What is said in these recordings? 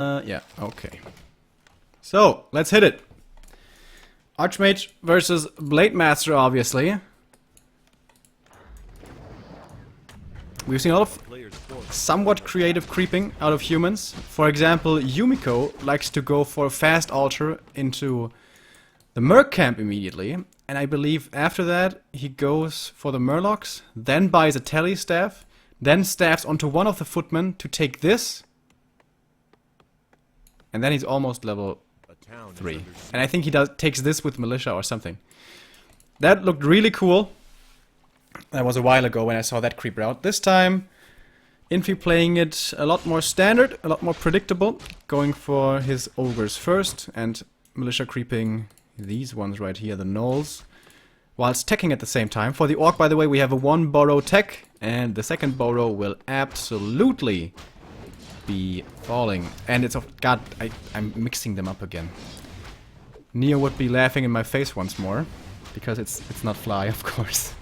Yeah, okay. So, let's hit it. Archmage versus Blade Master, obviously. We've seen a lot of somewhat creative creeping out of humans. For example, Yumiko likes to go for a fast altar into the Merc camp immediately. And I believe after that, he goes for the Murlocs, then buys a Tele staff, then stabs onto one of the footmen to take this. And then he's almost level 3. And I think he takes this with Militia or something. That looked really cool. That was a while ago when I saw that creep route. This time, Infi playing it a lot more standard, a lot more predictable. Going for his ogres first, and Militia creeping these ones right here, the gnolls, whilst teching at the same time. For the orc, by the way, we have a 1 burrow tech, and the second burrow will absolutely be falling. And it's god, I'm mixing them up again. Neo would be laughing in my face once more, because it's not fly, of course.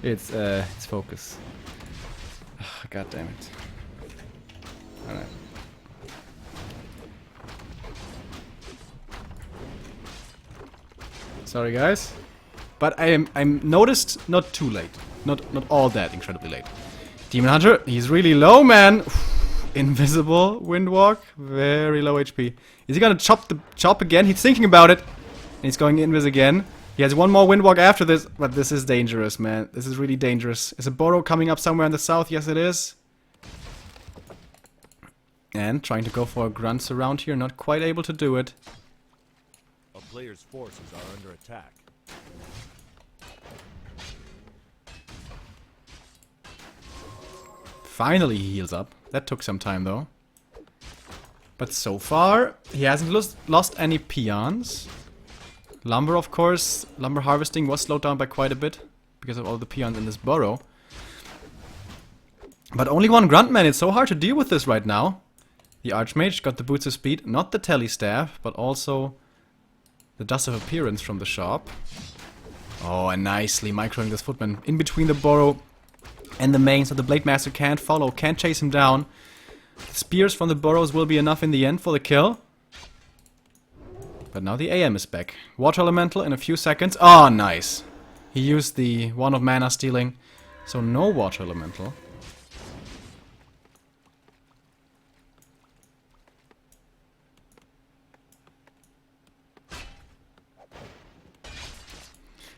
It's FoCuS. Oh, god damn it. Alright. Sorry guys. But I'm noticed not too late. Not all that incredibly late. Demon Hunter, he's really low, man. Invisible Windwalk, very low HP. Is he gonna chop again? He's thinking about it. And he's going invis again. He has one more Windwalk after this, but this is dangerous, man. This is really dangerous. Is a burrow coming up somewhere in the south? Yes, it is. And trying to go for grunts around here, not quite able to do it. A player's forces are under attack. Finally he heals up. That took some time though. But so far, he hasn't lost any peons. Lumber, of course, lumber harvesting was slowed down by quite a bit because of all the peons in this burrow. But only one grunt, man. It's so hard to deal with this right now. The Archmage got the boots of speed, not the Tele staff, but also the dust of appearance from the shop. Oh, and nicely microing this footman in between the burrow and the main, so the Blade Master can't follow, can't chase him down. The spears from the burrows will be enough in the end for the kill. But now the AM is back. Water Elemental in a few seconds. Oh, nice. He used the one of mana stealing, so no Water Elemental.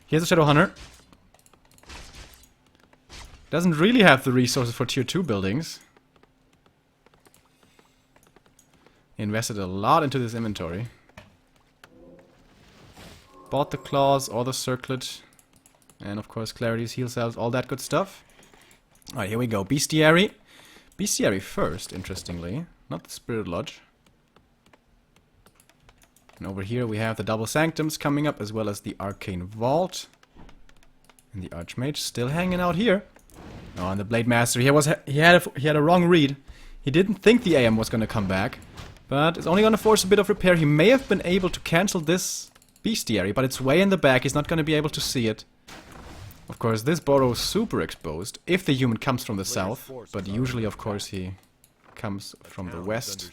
Here's a Shadow Hunter. Doesn't really have the resources for tier 2 buildings. He invested a lot into this inventory. Bought the claws or the circlet. And of course clarities, heal cells, all that good stuff. Alright, here we go. Bestiary. Bestiary first, interestingly. Not the Spirit Lodge. And over here we have the Double Sanctums coming up, as well as the Arcane Vault. And the Archmage still hanging out here. Oh, and the Blade Master, he had a wrong read. He didn't think the AM was gonna come back. But it's only gonna force a bit of repair. He may have been able to cancel this Bestiary, but it's way in the back. He's not gonna be able to see it. Of course, this burrow is super exposed if the human comes from the south, but usually, of course, he comes from the west.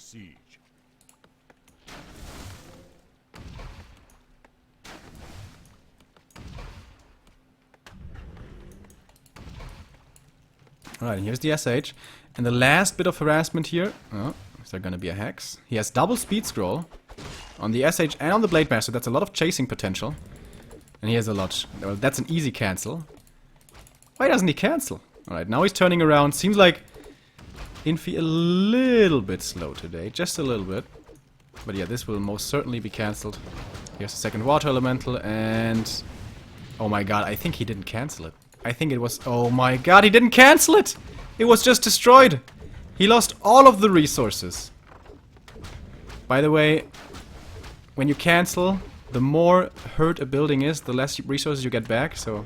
Alright, here's the SH. And the last bit of harassment here. Oh, is there gonna be a hex? He has double speed scroll on the SH and on the Blade Master. That's a lot of chasing potential. And he has a lot. Well, that's an easy cancel. Why doesn't he cancel? Alright, now he's turning around. Seems like Infi a little bit slow today. Just a little bit. But yeah, this will most certainly be cancelled. Here's the second Water Elemental and... oh my god, I think he didn't cancel it. I think it was... oh my god, he didn't cancel it! It was just destroyed! He lost all of the resources. By the way, when you cancel, the more hurt a building is, the less resources you get back, so...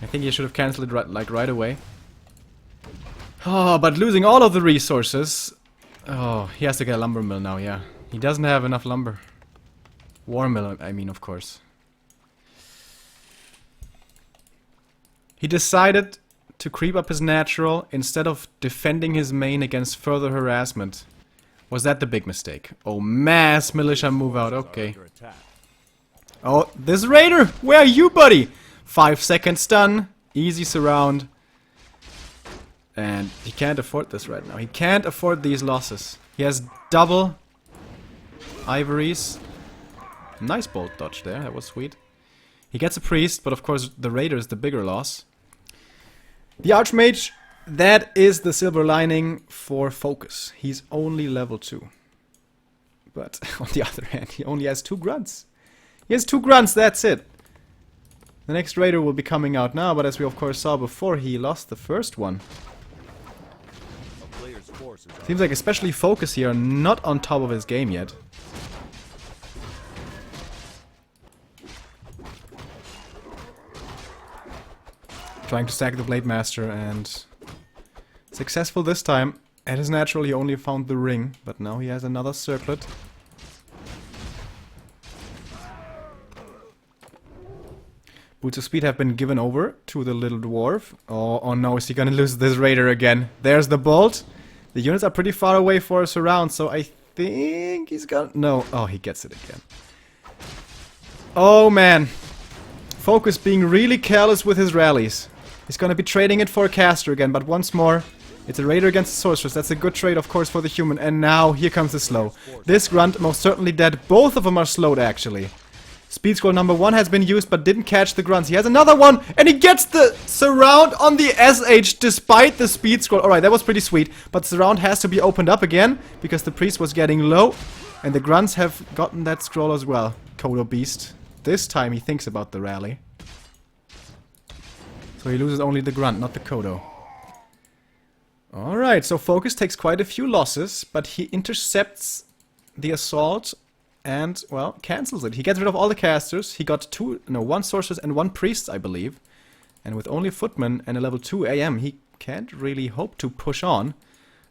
I think you should have cancelled it right away. Oh, but losing all of the resources... oh, he has to get a lumber mill now, yeah. He doesn't have enough lumber. War mill, I mean, of course. He decided to creep up his natural instead of defending his main against further harassment. Was that the big mistake? Oh, mass militia move out. Okay. Under attack. Oh, this raider! Where are you, buddy? 5-second stun. Easy surround. And he can't afford this right now. He can't afford these losses. He has double ivories. Nice bolt dodge there. That was sweet. He gets a priest, but of course the raider is the bigger loss. The archmage, that is the silver lining for FoCuS. He's only level 2. But on the other hand, he only has 2 grunts. He has 2 grunts, that's it. The next raider will be coming out now, but as we of course saw before, he lost the first one. A player's forces are Seems like especially FoCuS here, not on top of his game yet. Trying to stack the Blade Master and successful this time. It is natural, he only found the ring, but now he has another circlet. Boots of Speed have been given over to the little dwarf. Oh no, is he gonna lose this raider again? There's the bolt. The units are pretty far away for a surround, so I think he's gonna... No. Oh, he gets it again. Oh man. FoCuS being really careless with his rallies. He's gonna be trading it for a caster again, but once more, it's a raider against a sorceress. That's a good trade, of course, for the human. And now, here comes the slow. This grunt most certainly dead. Both of them are slowed, actually. Speed scroll number 1 has been used, but didn't catch the grunts. He has another one, and he gets the surround on the SH despite the speed scroll. Alright, that was pretty sweet. But surround has to be opened up again, because the priest was getting low. And the grunts have gotten that scroll as well. Kodo Beast. This time he thinks about the rally. So he loses only the grunt, not the Kodo. Alright, so FoCuS takes quite a few losses, but he intercepts the assault and, well, cancels it. He gets rid of all the casters. He got 1 sorceress and 1 priest, I believe. And with only a footman and a level 2 AM, he can't really hope to push on.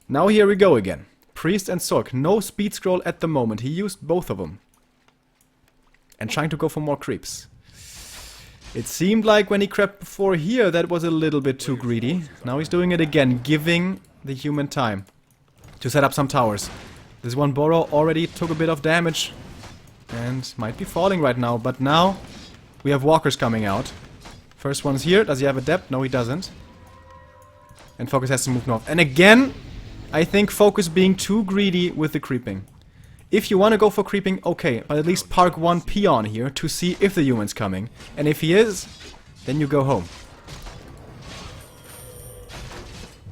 Now here we go again. Priest and Sork. No speed scroll at the moment. He used both of them. And trying to go for more creeps. It seemed like when he crept before here, that was a little bit too greedy. Now he's doing it again, giving the human time to set up some towers. This one Burrow already took a bit of damage and might be falling right now. But now we have walkers coming out. First one's here. Does he have a depth? No, he doesn't. And FoCuS has to move north. And again, I think FoCuS being too greedy with the creeping. If you want to go for creeping, okay, but at least park 1 peon here to see if the human's coming. And if he is, then you go home.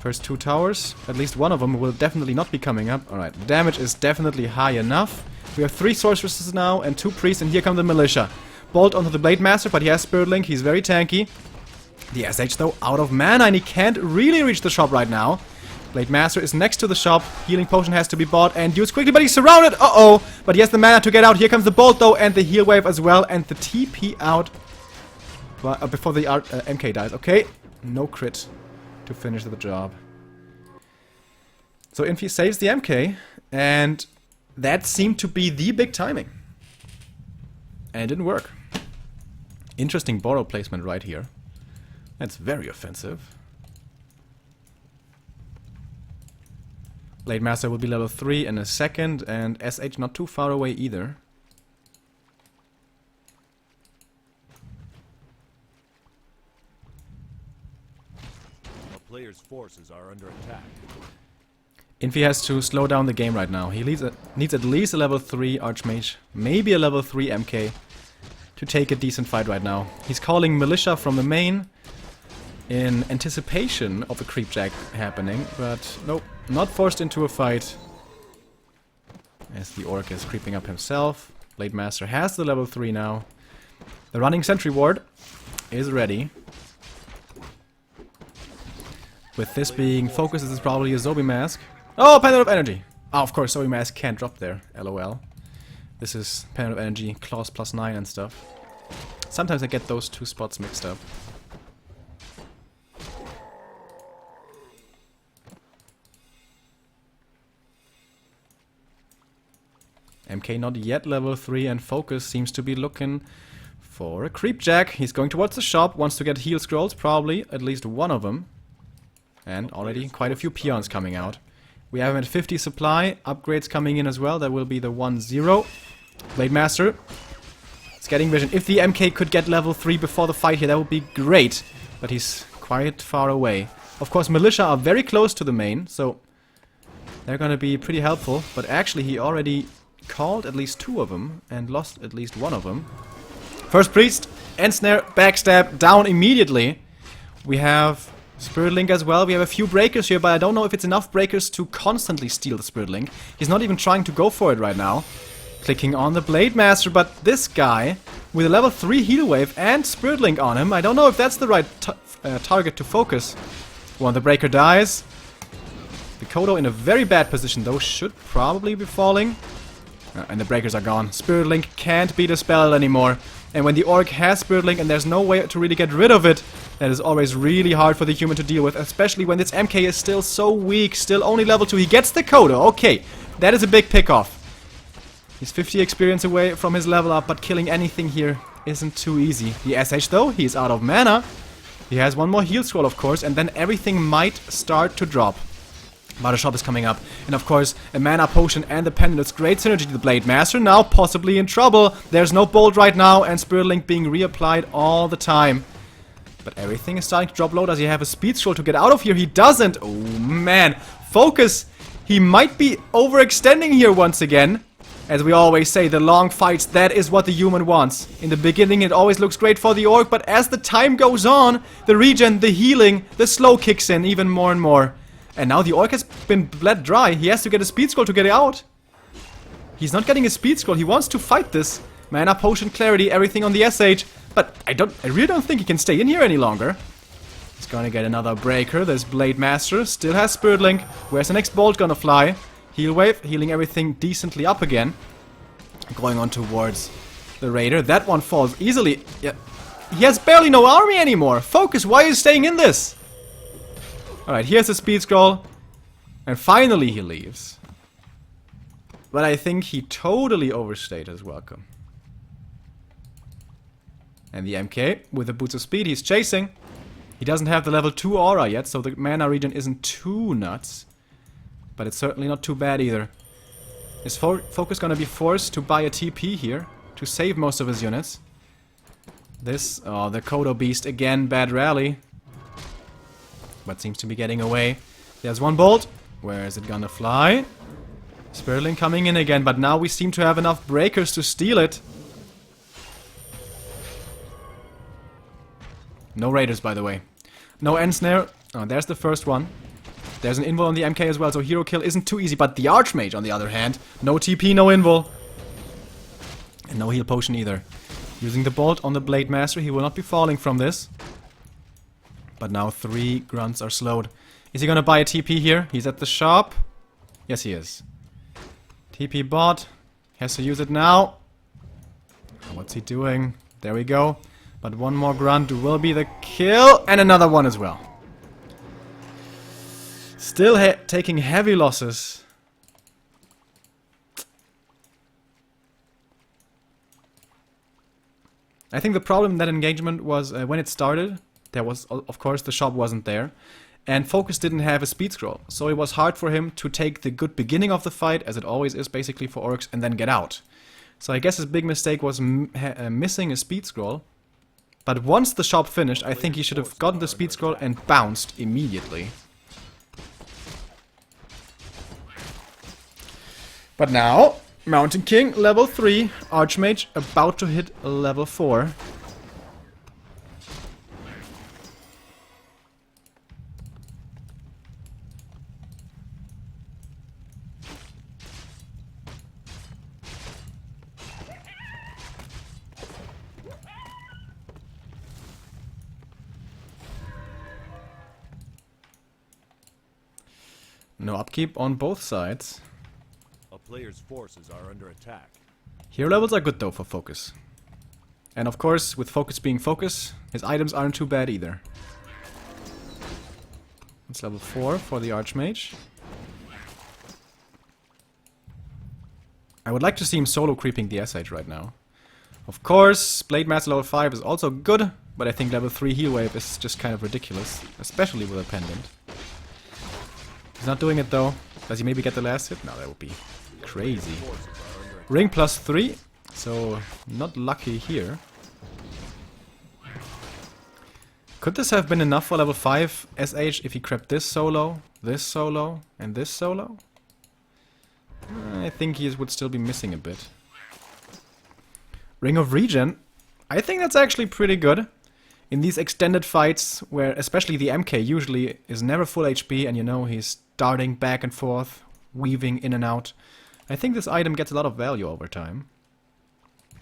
First 2 towers, at least one of them will definitely not be coming up. Alright, the damage is definitely high enough. We have 3 sorceresses now and 2 priests, and here come the militia. Bolt onto the Blade Master, but he has Spirit Link, he's very tanky. The SH though out of mana, and he can't really reach the shop right now. Blade Master is next to the shop. Healing potion has to be bought and used quickly, but he's surrounded. Uh-oh. But he has the mana to get out. Here comes the bolt, though, and the heal wave as well. And the TP out before the MK dies. Okay. No crit to finish the job. So Infi saves the MK, and that seemed to be the big timing. And it didn't work. Interesting borrow placement right here. That's very offensive. Blade Master will be level 3 in a second, and SH not too far away either. A player's forces are under attack. Infi has to slow down the game right now. He needs at least a level 3 Archmage, maybe a level 3 MK, to take a decent fight right now. He's calling Militia from the main in anticipation of a creepjack happening, but nope, not forced into a fight. As the Orc is creeping up himself. Blade Master has the level 3 now. The running Sentry Ward is ready. With this being FoCuS, this is probably a Zombie Mask. Oh, Pendant of Energy! Oh, of course, Zombie Mask can't drop there. LOL. This is Pendant of Energy, Claws +9 and stuff. Sometimes I get those 2 spots mixed up. MK not yet level 3, and FoCuS seems to be looking for a creepjack. He's going towards the shop, wants to get heal scrolls, probably, at least one of them. And already quite a few peons coming out. We have him at 50 supply. Upgrades coming in as well. That will be the 1-0. Blade Master. It's getting vision. If the MK could get level 3 before the fight here, that would be great. But he's quite far away. Of course, Militia are very close to the main, so they're gonna be pretty helpful. But actually, he already called at least 2 of them and lost at least 1 of them. First Priest, End Snare, Backstab, down immediately. We have Spirit Link as well. We have a few breakers here, but I don't know if it's enough breakers to constantly steal the Spirit Link. He's not even trying to go for it right now. Clicking on the Blade Master, but this guy with a level 3 heal wave and Spirit Link on him, I don't know if that's the right target to focus. One, the breaker dies. The Kodo in a very bad position though, should probably be falling. And the breakers are gone. Spirit Link can't be dispelled anymore. And when the Orc has Spirit Link and there's no way to really get rid of it, that is always really hard for the human to deal with, especially when this MK is still so weak, still only level 2. He gets the Kodo, okay. That is a big pick-off. He's 50 experience away from his level up, but killing anything here isn't too easy. The SH though, he's out of mana. He has 1 more heal scroll of course, and then everything might start to drop. Mother Shop is coming up, and of course a mana potion and the pendant. It's great synergy to the Blade Master, now possibly in trouble. There's no bolt right now, and Spirit Link being reapplied all the time. But everything is starting to drop low. Does he have a speed scroll to get out of here? He doesn't! Oh man, FoCuS, he might be overextending here once again. As we always say, the long fights, that is what the human wants. In the beginning it always looks great for the Orc, but as the time goes on, the regen, the healing, the slow kicks in even more and more. And now the Orc has been bled dry. He has to get a speed scroll to get out. He's not getting a speed scroll. He wants to fight this. Mana, potion, clarity, everything on the SH. But I really don't think he can stay in here any longer. He's gonna get another breaker. This Blade Master still has Spirit Link. Where's the next bolt gonna fly? Heal wave, healing everything decently up again. Going on towards the Raider. That one falls easily. Yeah. He has barely no army anymore. FoCuS, why are you staying in this? Alright, here's the speed scroll. And finally he leaves. But I think he totally overstayed his welcome. And the MK, with the boots of speed, he's chasing. He doesn't have the level 2 aura yet, so the mana regen isn't too nuts. But it's certainly not too bad either. Is FoCuS gonna be forced to buy a TP here to save most of his units? This, oh, the Kodo Beast again, bad rally. But seems to be getting away. There's one bolt. Where is it gonna fly? Spirit Link coming in again, but now we seem to have enough breakers to steal it. No Raiders, by the way. No End Snare. Oh, there's the first one. There's an invul on the MK as well, so hero kill isn't too easy. But the Archmage, on the other hand, no TP, no invul. And no heal potion either. Using the bolt on the Blade Master, he will not be falling from this. But now 3 grunts are slowed. Is he gonna buy a TP here? He's at the shop. Yes, he is. TP bot. Has to use it now. What's he doing? There we go. But one more grunt will be the kill. And another one as well. Still taking heavy losses. I think the problem in that engagement was when it started, there was, of course, the shop wasn't there. And FoCuS didn't have a speed scroll. So it was hard for him to take the good beginning of the fight, as it always is basically for orcs, and then get out. So I guess his big mistake was missing a speed scroll. But once the shop finished, I think he should have gotten the speed scroll and bounced immediately. But now, Mountain King, level 3, Archmage, about to hit level 4. No upkeep on both sides. A player's forces are under attack. Hero levels are good though for FoCuS. And of course, with FoCuS being FoCuS, his items aren't too bad either. It's level 4 for the Archmage. I would like to see him solo creeping the SH right now. Of course, Blade Master level 5 is also good, but I think level 3 heal wave is just kind of ridiculous, especially with a pendant. He's not doing it though. Does he maybe get the last hit? No, that would be crazy. Ring +3, so not lucky here. Could this have been enough for level 5 SH if he crept this solo, and this solo? I think he would still be missing a bit. Ring of Regen. I think that's actually pretty good. In these extended fights, where especially the MK usually is never full HP, and you know he's darting back and forth, weaving in and out. I think this item gets a lot of value over time.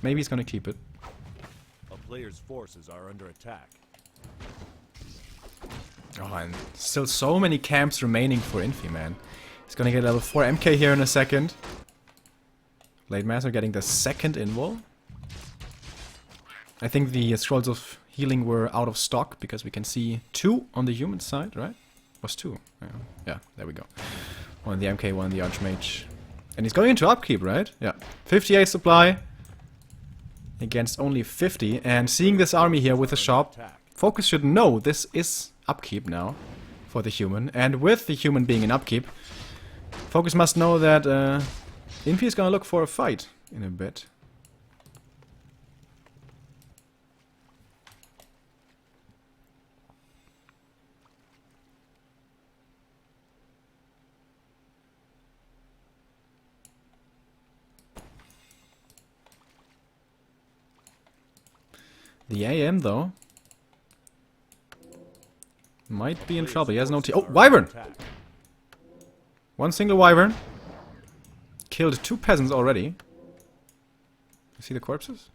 Maybe he's gonna keep it. A player's forces are under attack. Oh, and still so many camps remaining for Infi, man. He's gonna get level 4 MK here in a second. Blade Master getting the second invul. I think the scrolls of healing were out of stock because we can see 2 on the human side, right? Was 2. Yeah, there we go. One on the MK, one on the Archmage. And he's going into upkeep, right? Yeah. 58 supply against only 50. And seeing this army here with a shop, FoCuS should know this is upkeep now for the human. And with the human being in upkeep, FoCuS must know that Infi is gonna look for a fight in a bit. The AM, though, might be in trouble. He has no T. Oh, Wyvern! One single Wyvern. Killed 2 peasants already. You see the corpses?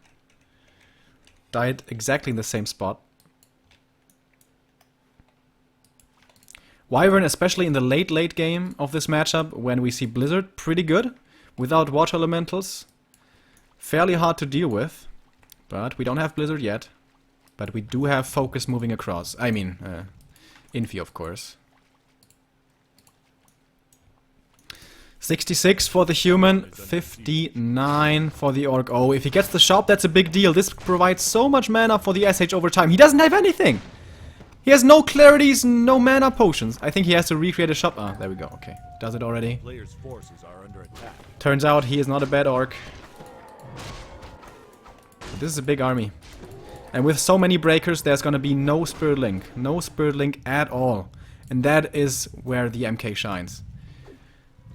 Died exactly in the same spot. Wyvern, especially in the late game of this matchup, when we see Blizzard pretty good, without water elementals. Fairly hard to deal with. But we don't have Blizzard yet. But we do have FoCuS moving across. I mean, Infi, of course. 66 for the human, 59 for the orc. Oh, if he gets the shop, that's a big deal. This provides so much mana for the SH over time. He doesn't have anything. He has no clarities, no mana potions. I think he has to recreate a shop. Ah, there we go. Okay, does it already. Player's forces are under attack. Turns out he is not a bad orc. But this is a big army. And with so many breakers, there's gonna be no Spirit Link. No Spirit Link at all. And that is where the MK shines.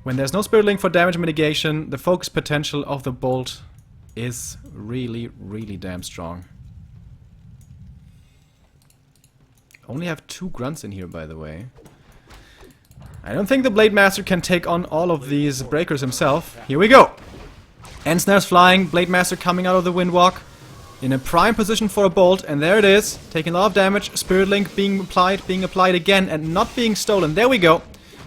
When there's no Spirit Link for damage mitigation, the FoCuS potential of the bolt is really, really damn strong. Only have 2 grunts in here, by the way. I don't think the Blade Master can take on all of these breakers himself. Here we go! Ensnare's flying, Blade Master coming out of the Windwalk. In a prime position for a bolt, and there it is. Taking a lot of damage, Spirit Link being applied again, and not being stolen. There we go.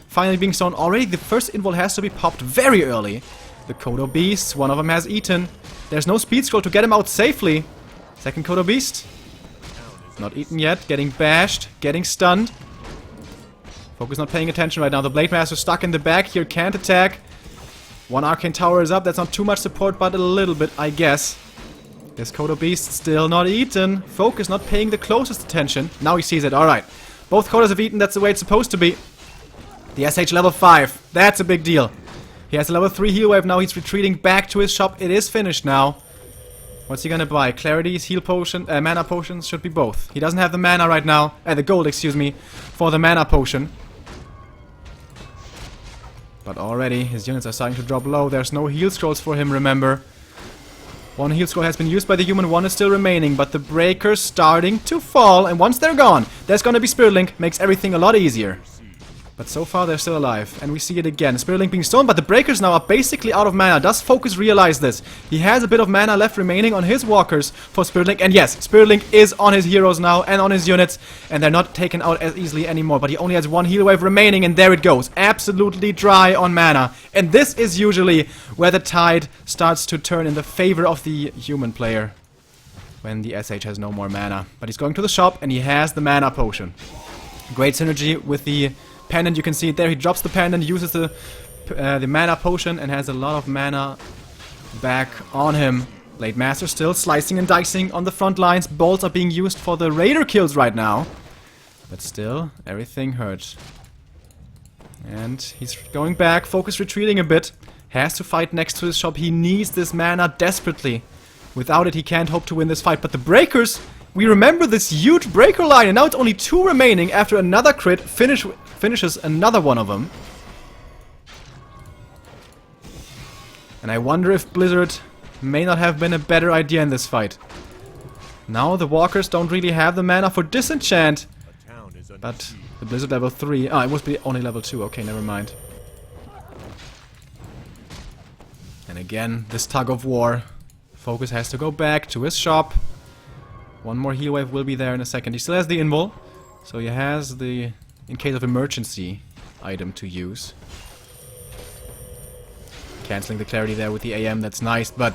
Finally being stolen already. The first invul has to be popped very early. The Kodo Beasts, one of them has eaten. There's no speed scroll to get him out safely. Second Kodo Beast. Not eaten yet, getting bashed, getting stunned. FoCuS not paying attention right now. The Blade Master stuck in the back here, can't attack. One Arcane Tower is up, that's not too much support, but a little bit, I guess. This Kodo Beast still not eaten. FoCuS not paying the closest attention. Now he sees it, alright. Both Kodos have eaten, that's the way it's supposed to be. The SH level 5, that's a big deal. He has a level 3 heal wave, now he's retreating back to his shop. It is finished now. What's he gonna buy? Clarities, heal potion, mana potions? Should be both. He doesn't have the mana right now, the gold, excuse me, for the mana potion. But already his units are starting to drop low. There's no heal scrolls for him, remember. 1 heal scroll has been used by the human, 1 is still remaining, but the breakers starting to fall, and once they're gone, there's gonna be Spirit Link, makes everything a lot easier. But so far they're still alive, and we see it again. Spirit Link being stolen, but the breakers now are basically out of mana. Does FoCuS realize this? He has a bit of mana left remaining on his walkers for Spirit Link, and yes, Spirit Link is on his heroes now and on his units, and they're not taken out as easily anymore, but he only has 1 heal wave remaining, and there it goes. Absolutely dry on mana. And this is usually where the tide starts to turn in the favor of the human player. When the SH has no more mana. But he's going to the shop, and he has the mana potion. Great synergy with the pendant, you can see it there. He drops the pendant, uses the mana potion, and has a lot of mana back on him. Blade Master still slicing and dicing on the front lines. Bolts are being used for the raider kills right now. But still, everything hurts. And he's going back. FoCuS retreating a bit. Has to fight next to his shop. He needs this mana desperately. Without it, he can't hope to win this fight. But the breakers, we remember this huge breaker line. And now it's only 2 remaining after another crit finishes another one of them. And I wonder if Blizzard may not have been a better idea in this fight. Now the walkers don't really have the mana for disenchant. But the Blizzard level 3... Ah, it must be only level 2. Okay, never mind. And again, this tug of war. FoCuS has to go back to his shop. One more heal wave will be there in a second. He still has the invul. So he has the, in case of emergency, item to use. Cancelling the clarity there with the AM, that's nice, but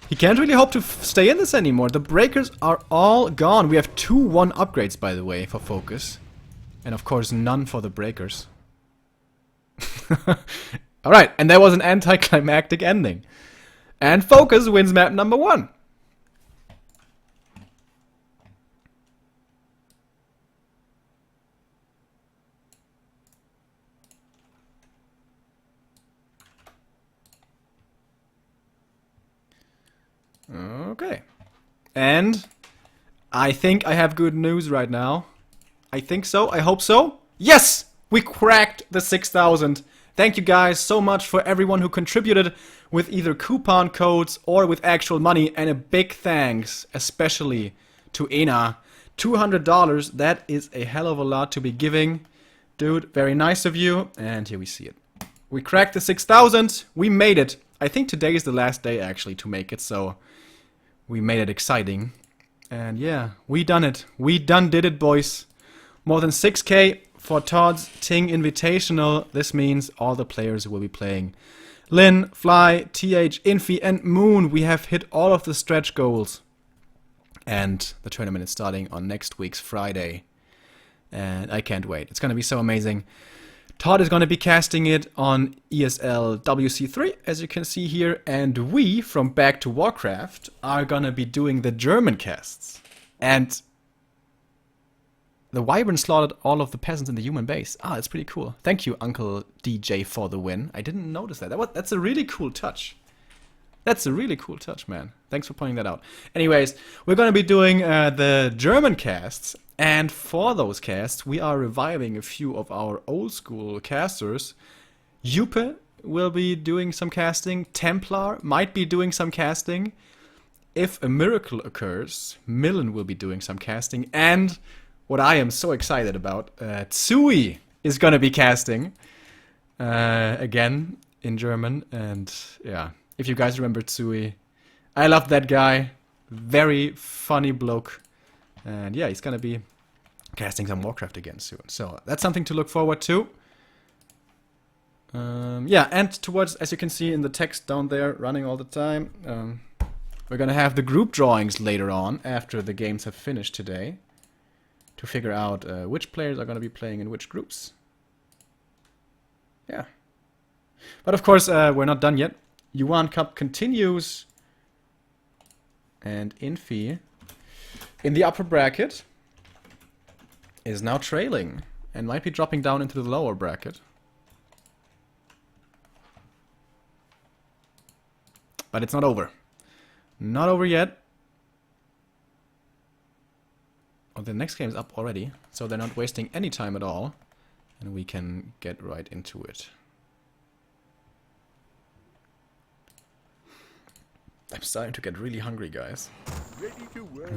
he can't really hope to stay in this anymore. The breakers are all gone. We have 2-1 upgrades, by the way, for FoCuS. And of course, none for the breakers. Alright, and that was an anticlimactic ending. And FoCuS wins map number 1. Okay. And I think I have good news right now. I think so. I hope so. Yes! We cracked the 6,000. Thank you guys so much for everyone who contributed with either coupon codes or with actual money. And a big thanks, especially to Ena. $200. That is a hell of a lot to be giving. Dude, very nice of you. And here we see it. We cracked the 6,000. We made it. I think today is the last day actually to make it, so we made it exciting. And yeah, we done it. We done did it, boys. More than 6k for Todd's Ting Invitational. This means all the players will be playing. Lin, Fly, TH, Infi, and Moon. We have hit all of the stretch goals. And the tournament is starting on next week's Friday. And I can't wait. It's going to be so amazing. Todd is going to be casting it on ESL WC3, as you can see here, and we, from Back to Warcraft, are going to be doing the German casts. And the Wyvern slaughtered all of the peasants in the human base. Ah, that's pretty cool. Thank you, Uncle DJ, for the win. I didn't notice that. That's a really cool touch. That's a really cool touch, man. Thanks for pointing that out. Anyways, we're going to be doing the German casts. And for those casts, we are reviving a few of our old school casters. Yuppe will be doing some casting. Templar might be doing some casting. If a miracle occurs, Millen will be doing some casting. And what I am so excited about, Tsui is going to be casting. Again, in German. And yeah, if you guys remember Tsui, I love that guy. Very funny bloke. And yeah, he's gonna be casting some Warcraft again soon. So that's something to look forward to. Yeah, and towards, as you can see in the text down there, running all the time, we're gonna have the group drawings later on, after the games have finished today, to figure out which players are gonna be playing in which groups. Yeah. But of course, we're not done yet. Yuwan Cup continues. And Infi, in the upper bracket, is now trailing and might be dropping down into the lower bracket. But it's not over. Not over yet. Oh, the next game is up already, so they're not wasting any time at all. And we can get right into it. I'm starting to get really hungry, guys. Ready to work.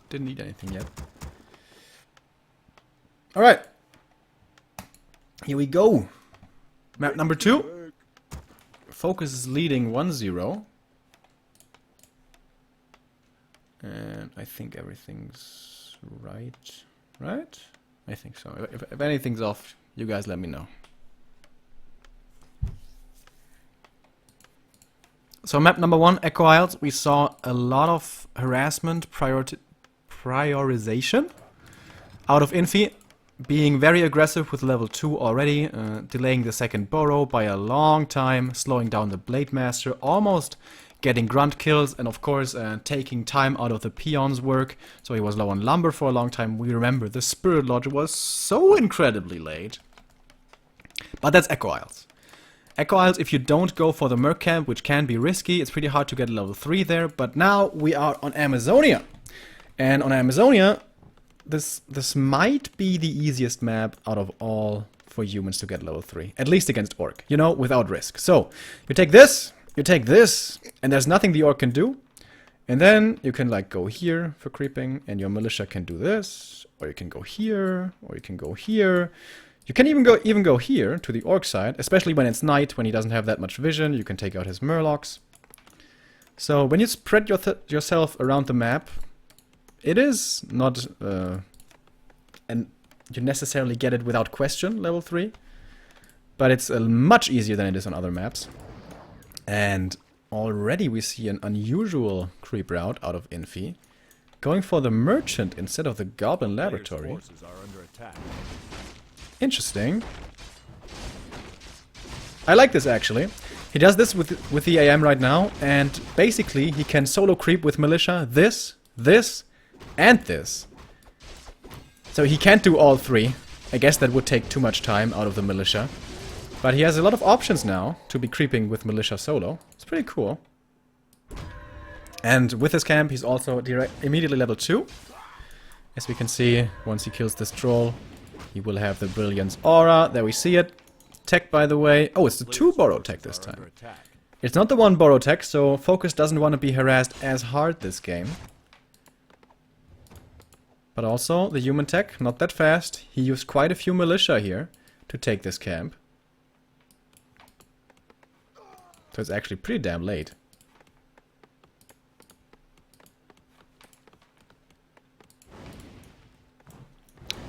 Didn't eat anything yet. Alright. Here we go. Map number 2. FoCuS is leading 1-0. And I think everything's right. Right? I think so. If anything's off, you guys let me know. So map number 1, Echo Isles, we saw a lot of harassment priorization out of Infi, being very aggressive with level 2 already, delaying the second burrow by a long time, slowing down the Blade Master, almost getting grunt kills, and of course taking time out of the peon's work, so he was low on lumber for a long time. We remember the Spirit Lodge was so incredibly late. But that's Echo Isles. Echo Isles, if you don't go for the Merc camp, which can be risky, it's pretty hard to get level 3 there. But now we are on Amazonia. And on Amazonia, this might be the easiest map out of all for humans to get level 3. At least against Orc, you know, without risk. So, you take this, and there's nothing the Orc can do. And then you can like go here for creeping, and your militia can do this, or you can go here, or you can go here. You can even go here to the Orc side, especially when it's night, when he doesn't have that much vision. You can take out his Murlocs. So when you spread yourself around the map, it is not, and you necessarily get it without question, level 3. But it's much easier than it is on other maps. And already we see an unusual creep route out of Infi, going for the Merchant instead of the Goblin Laboratory. Interesting. I like this actually. He does this with the AM right now, and basically he can solo creep with militia this, and this. So he can't do all 3. I guess that would take too much time out of the militia. But he has a lot of options now to be creeping with militia solo. It's pretty cool. And with his camp, he's also immediately level 2. As we can see, once he kills this troll, he will have the Brilliance Aura. There we see it. Tech, by the way. Oh, it's the 2 Borrow Tech this time. It's not the 1 Borrow Tech, so FoCuS doesn't want to be harassed as hard this game. But also, the human tech, not that fast. He used quite a few militia here to take this camp. So it's actually pretty damn late.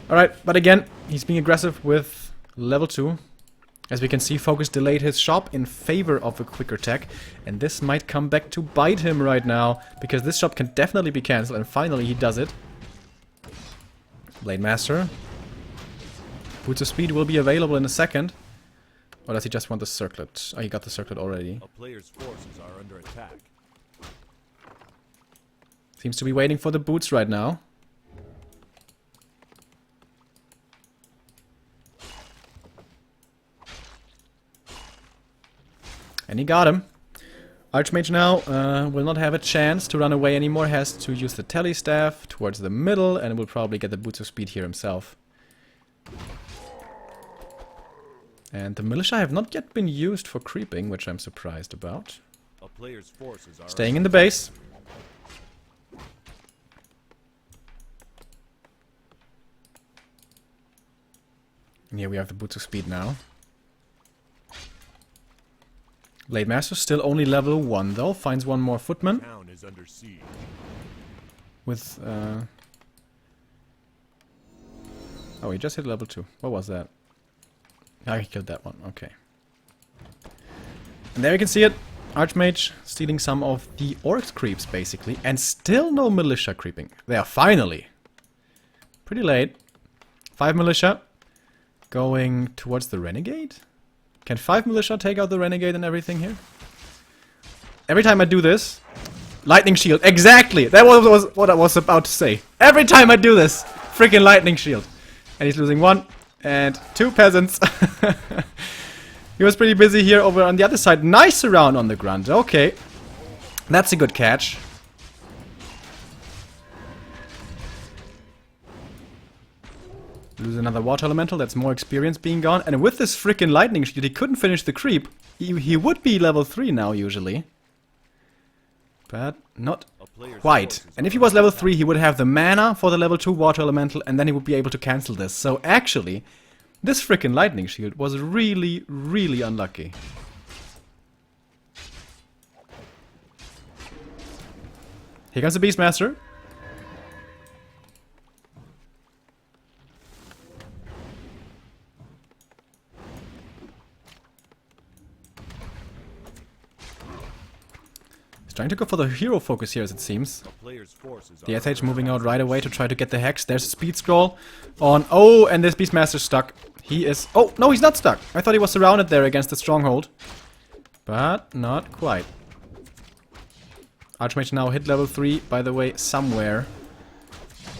Alright, but again, he's being aggressive with level 2. As we can see, FoCuS delayed his shop in favor of a quicker tech. And this might come back to bite him right now, because this shop can definitely be cancelled, and finally he does it. Blade Master. Boots of Speed will be available in a second. Or does he just want the circlet? Oh, he got the circlet already. A player's forces are under attack. Seems to be waiting for the boots right now. And he got him. Archmage now will not have a chance to run away anymore. Has to use the Tele Staff towards the middle, and will probably get the Boots of Speed here himself. And the militia have not yet been used for creeping, which I'm surprised about. A player's forces are staying in the base. And here we have the Boots of Speed now. Blade Master still only level 1 though. Finds one more footman. Town is under siege. With oh, he just hit level 2. What was that? I killed that one. Okay. And there you can see it. Archmage stealing some of the Orcs creeps basically, and still no militia creeping. They are finally pretty late. 5 militia going towards the Renegade. Can 5 militia take out the Renegade and everything here? Every time I do this... Lightning Shield. Exactly! That was what I was about to say. Every time I do this, freaking Lightning Shield. And he's losing 1 and 2 peasants. He was pretty busy here over on the other side. Nice surround on the grunt. Okay. That's a good catch. Lose another water elemental, that's more experience being gone. And with this freaking lightning shield, he couldn't finish the creep. He would be level 3 now, usually. But not quite. And if he was level 3, he would have the mana for the level 2 water elemental, and then he would be able to cancel this. So actually, this freaking lightning shield was really, really unlucky. Here comes the Beastmaster. Trying to go for the hero focus here, as it seems. The SH moving out right away to try to get the hex. There's a speed scroll on. Oh, and this Beastmaster's stuck. He is... Oh, no, he's not stuck. I thought he was surrounded there against the stronghold. But not quite. Archmage now hit level 3, by the way, somewhere.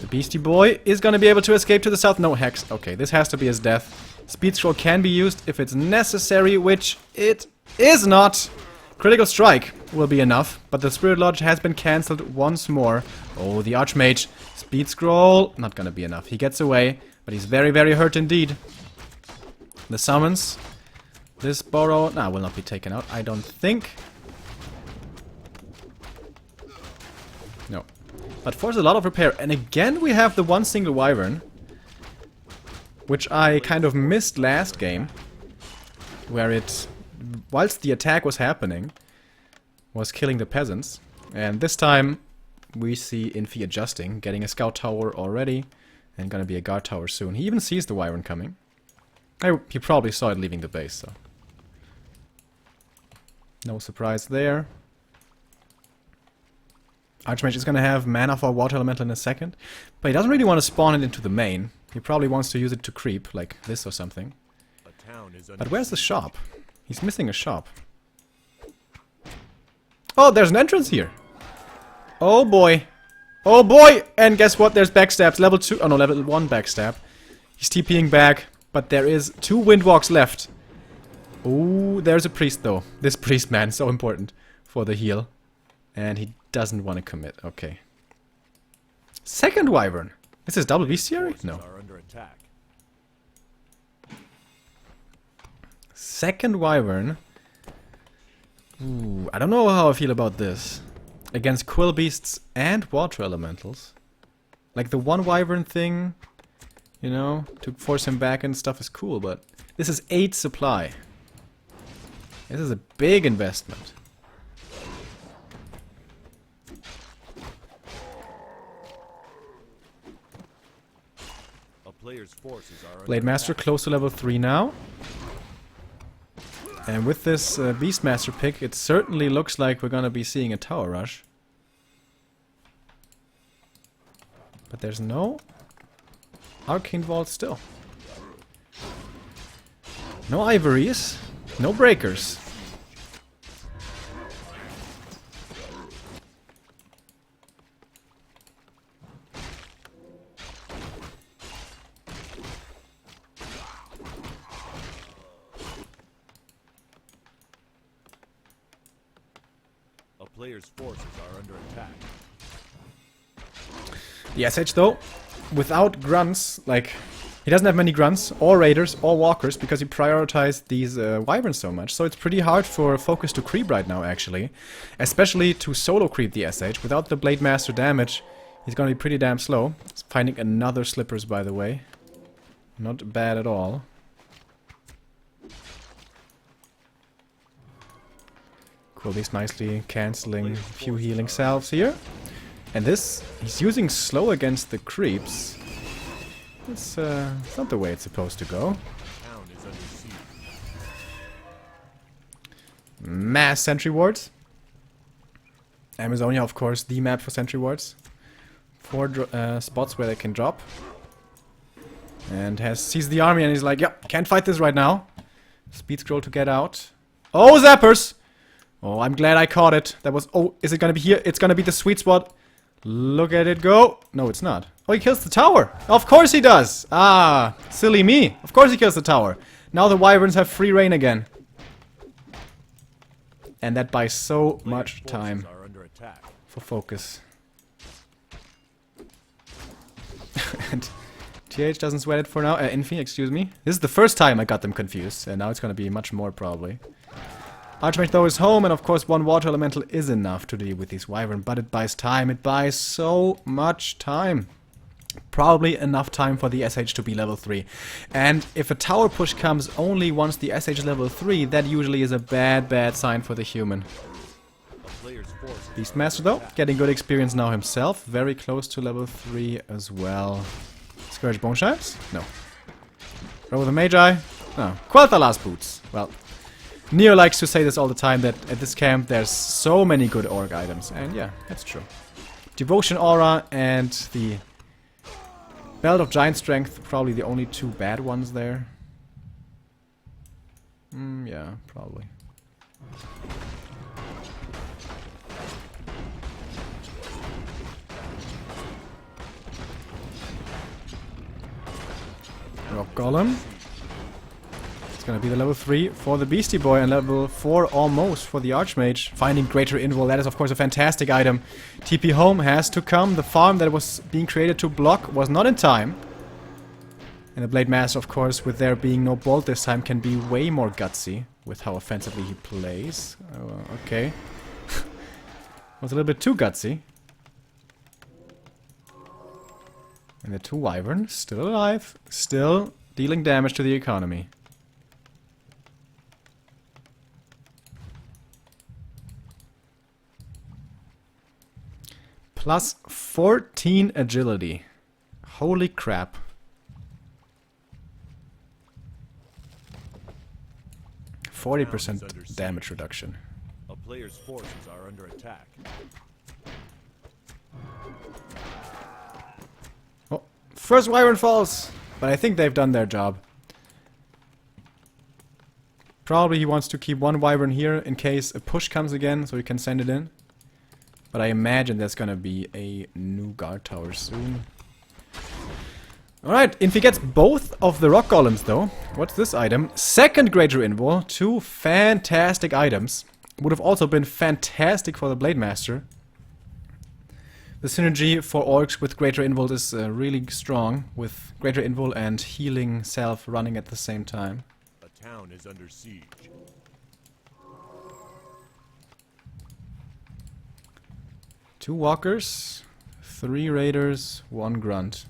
The Beastie Boy is going to be able to escape to the south. No, hex. Okay, this has to be his death. Speed Scroll can be used if it's necessary, which it is not. Critical Strike will be enough, but the Spirit Lodge has been cancelled once more. Oh, the Archmage. Speed Scroll, not gonna be enough. He gets away, but he's very, very hurt indeed. The summons. This Borrow, will not be taken out, I don't think. No. But forces a lot of repair. And again, we have the one single Wyvern, which I kind of missed last game, where it, whilst the attack was happening, was killing the peasants. And this time, we see Infi adjusting, getting a scout tower already, and gonna be a guard tower soon. He even sees the Wyvern coming. He probably saw it leaving the base, so. No surprise there. Archmage is gonna have mana for Water Elemental in a second, but he doesn't really want to spawn it into the main. He probably wants to use it to creep, like this or something. But where's the shop? He's missing a shop. Oh, there's an entrance here! Oh boy! Oh boy! And guess what? There's backstabs. Level 2... Oh no, level 1 backstab. He's TPing back, but there is 2 Windwalks left. Ooh, there's a priest though. This priest, man, so important for the heal. And he doesn't want to commit. Okay. Second Wyvern! Is this double bestiary? No. Second Wyvern. Ooh, I don't know how I feel about this. Against Quill Beasts and Water Elementals. Like the one Wyvern thing, you know, to force him back and stuff is cool, but this is 8 supply. This is a big investment. Blade Master close to level 3 now. And with this Beastmaster pick, it certainly looks like we're gonna be seeing a tower rush. But there's no Arcane Vault still. No Ivories, no Breakers. Player's forces are under attack. The SH though, without grunts, like, he doesn't have many grunts, or raiders, or walkers, because he prioritized these wyverns so much. So it's pretty hard for FoCuS to creep right now, actually. Especially to solo creep the SH. Without the Blade Master damage, he's gonna be pretty damn slow. He's finding another Slippers, by the way. Not bad at all. Cool, he's nicely cancelling a few healing salves here. And this, he's using slow against the creeps. It's not the way it's supposed to go. Mass sentry wards. Amazonia, of course, the map for sentry wards. 4 spots where they can drop. And sees the army and he's like, yeah, can't fight this right now. Speed scroll to get out. Oh, zappers! Oh, I'm glad I caught it. That was... Oh, is it gonna be here? It's gonna be the sweet spot. Look at it go. No, it's not. Oh, he kills the tower. Of course he does. Ah, silly me. Of course he kills the tower. Now the wyverns have free reign again. And that buys so much time for FoCuS. And TH doesn't sweat it for now. Infi, excuse me. This is the first time I got them confused. And now it's gonna be much more probably. Archmage though is home, and of course 1 water elemental is enough to deal with these wyvern, but it buys time. It buys so much time. Probably enough time for the SH to be level 3. And if a tower push comes only once the SH is level 3, that usually is a bad sign for the human. Beastmaster though, getting good experience now himself. Very close to level 3 as well. Scourge Bone Shards? No. Roll with the Magi? No. Quel'Thalas Boots. Well, Neo likes to say this all the time, that at this camp there's so many good orc items. And yeah, that's true. Devotion Aura and the Belt of Giant Strength, probably the only 2 bad ones there. Yeah, probably. Rock Golem. gonna be the level 3 for the Beastie Boy and level 4 almost for the Archmage. Finding Greater Invul, that is of course a fantastic item. TP home has to come. The farm that was being created to block was not in time. And the Blade Master, of course, with there being no bolt this time, can be way more gutsy with how offensively he plays. Okay. Was a little bit too gutsy. And the 2 Wyvern, still alive, still dealing damage to the economy. Plus 14 agility. Holy crap. %40 damage reduction. A player's forces are under attack. Oh, first Wyvern falls! But I think they've done their job. Probably he wants to keep 1 Wyvern here in case a push comes again, so he can send it in. But I imagine there's gonna be a new guard tower soon. Alright, Infi gets both of the rock golems though. What's this item? Second Greater Invul. 2 fantastic items. Would have also been fantastic for the Blade Master. The synergy for orcs with Greater Invul is really strong, with Greater Invul and healing self running at the same time. A town is under siege. 2 walkers, 3 raiders, 1 grunt.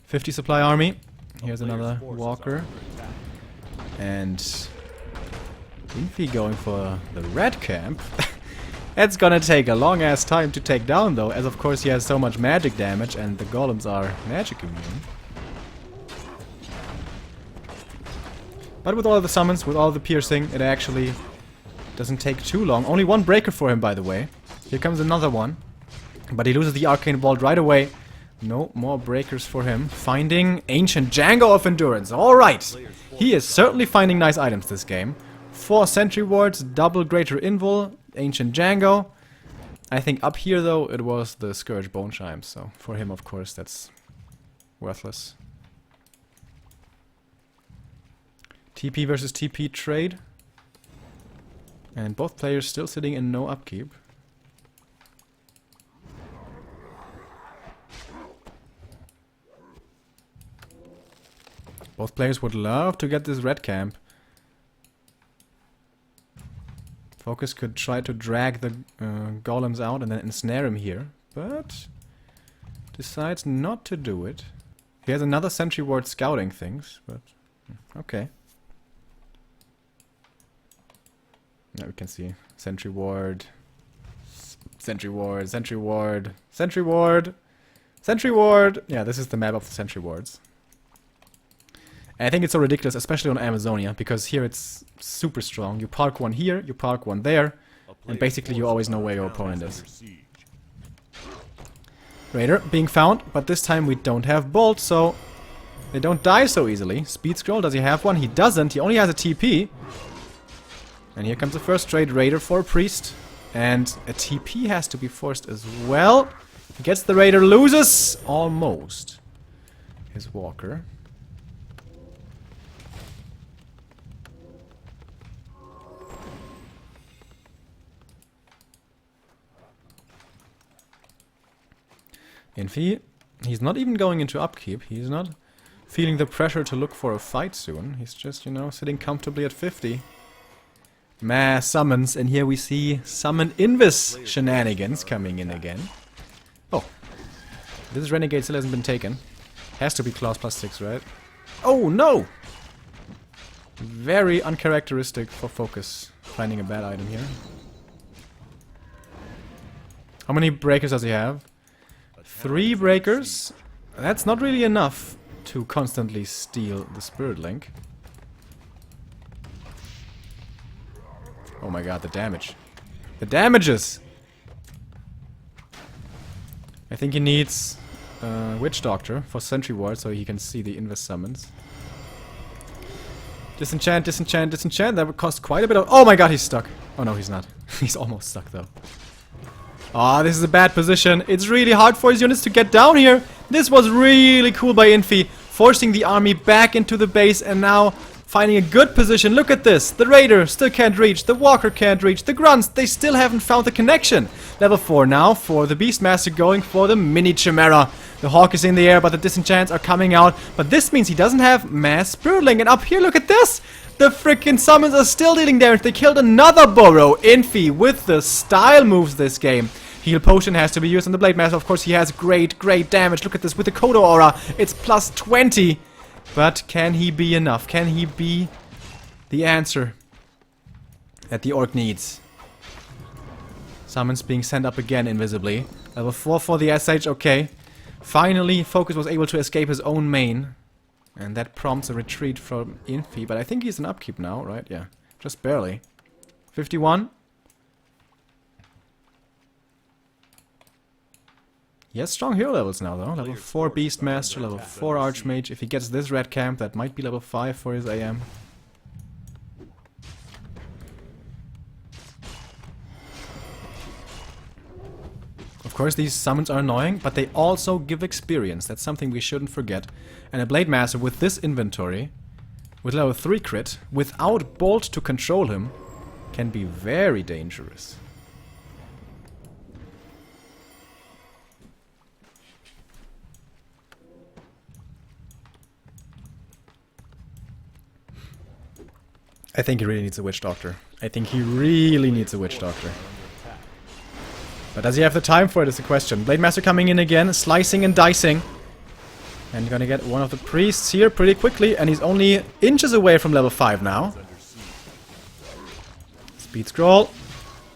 50 supply army. Here's another walker. And Infi going for the red camp. It's gonna take a long ass time to take down though, as of course he has so much magic damage and the golems are magic immune. But with all the summons, with all the piercing, it actually doesn't take too long. Only 1 breaker for him, by the way. Here comes another one. But he loses the Arcane Bolt right away. No more breakers for him. Finding Ancient Django of Endurance. Alright! He is certainly finding nice items this game. 4 Sentry Wards, double Greater Invul, Ancient Django. I think up here though it was the Scourge Bone Chimes. So for him of course that's worthless. TP versus TP trade. And both players still sitting in no upkeep. Both players would love to get this red camp. FoCuS could try to drag the golems out and then ensnare him here, but decides not to do it. He has another sentry ward scouting things, but okay. Now we can see sentry ward, sentry ward, sentry ward, sentry ward, sentry ward. Yeah, this is the map of the sentry wards. And I think it's so ridiculous, especially on Amazonia, because here it's super strong. You park 1 here, you park 1 there, and basically you always know where your opponent is. Raider being found, but this time we don't have Bolt, so they don't die so easily. Speed Scroll, does he have one? He doesn't, he only has a TP. And here comes the first trade, Raider for a Priest. And a TP has to be forced as well. He gets the Raider, loses almost his Walker. Infi, he's not even going into upkeep. He's not feeling the pressure to look for a fight soon. He's just, you know, sitting comfortably at 50. Mass summons, and here we see Summon Invis shenanigans coming in again. Oh, this Renegade still hasn't been taken. Has to be claws +6, right? Oh no! Very uncharacteristic for FoCuS, finding a bad item here. How many breakers does he have? 3 breakers. That's not really enough to constantly steal the Spirit Link. Oh my god, the damage. The damages! I think he needs Witch Doctor for Sentry Ward so he can see the Invis summons. Disenchant, disenchant, disenchant. That would cost quite a bit of... Oh my god, he's stuck. Oh no, he's not. He's almost stuck though. Ah, this is a bad position. It's really hard for his units to get down here. This was really cool by Infi, forcing the army back into the base, and now finding a good position. Look at this. The Raider still can't reach. The Walker can't reach. The Grunts, they still haven't found the connection. Level 4 now for the Beastmaster going for the Mini Chimera. The Hawk is in the air, but the Disenchants are coming out. But this means he doesn't have Mass Spiritling. And up here, look at this. The freaking summons are still dealing damage. They killed another Burrow. Infi with the style moves this game. Heal Potion has to be used on the Blade Master. Of course, he has great damage. Look at this with the Kodo Aura. It's plus 20. But can he be enough? Can he be the answer that the Orc needs? Summons being sent up again invisibly. Level 4 for the SH, okay. Finally, FoCuS was able to escape his own main. And that prompts a retreat from Infi. But I think he's in upkeep now, right? Yeah, just barely. 51. He has strong hero levels now, though. Level 4 Beastmaster, level 4 Archmage. If he gets this red camp, that might be level 5 for his AM. Of course, these summons are annoying, but they also give experience. That's something we shouldn't forget. And a Blade Master with this inventory, with level 3 crit, without Bolt to control him, can be very dangerous. I think he really needs a Witch Doctor. I think he really needs a Witch Doctor. But does he have the time for it is the question. Blade Master coming in again, slicing and dicing. And you're gonna get one of the priests here pretty quickly, and he's only inches away from level 5 now. Speed Scroll.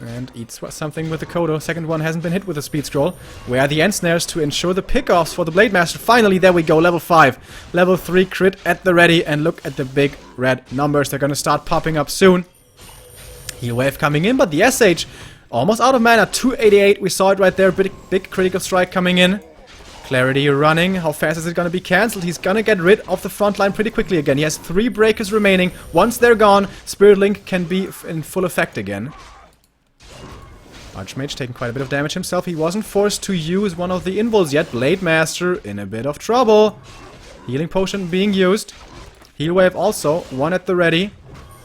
And eats something with the Kodo. Second one hasn't been hit with a Speed Scroll. Where are the End Snares to ensure the pickoffs for the Blade Master? Finally, there we go, level 5. Level 3 crit at the ready, and look at the big red numbers. They're gonna start popping up soon. Heal Wave coming in, but the SH almost out of mana. 288, we saw it right there. Big critical strike coming in. Clarity running. How fast is it gonna be cancelled? He's gonna get rid of the front line pretty quickly again. He has 3 breakers remaining. Once they're gone, Spirit Link can be in full effect again. Archmage taking quite a bit of damage himself. He wasn't forced to use one of the invuls yet. Blade Master in a bit of trouble. Healing Potion being used. Heal Wave also. One at the ready.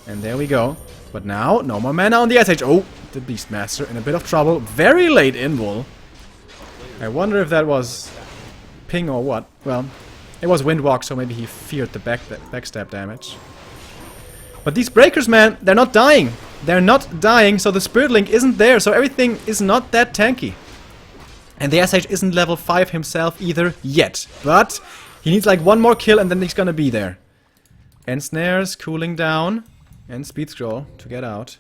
And there we go. But now, no more mana on the SH. Oh, the Beastmaster in a bit of trouble. Very late invul. I wonder if that was ping or what. Well, it was Windwalk, so maybe he feared the backstab damage. But these breakers, man, they're not dying. They're not dying, so the Spirit Link isn't there, so everything is not that tanky. And the SH isn't level 5 himself either yet. But he needs like one more kill and then he's gonna be there. End Snares cooling down. And Speed Scroll to get out.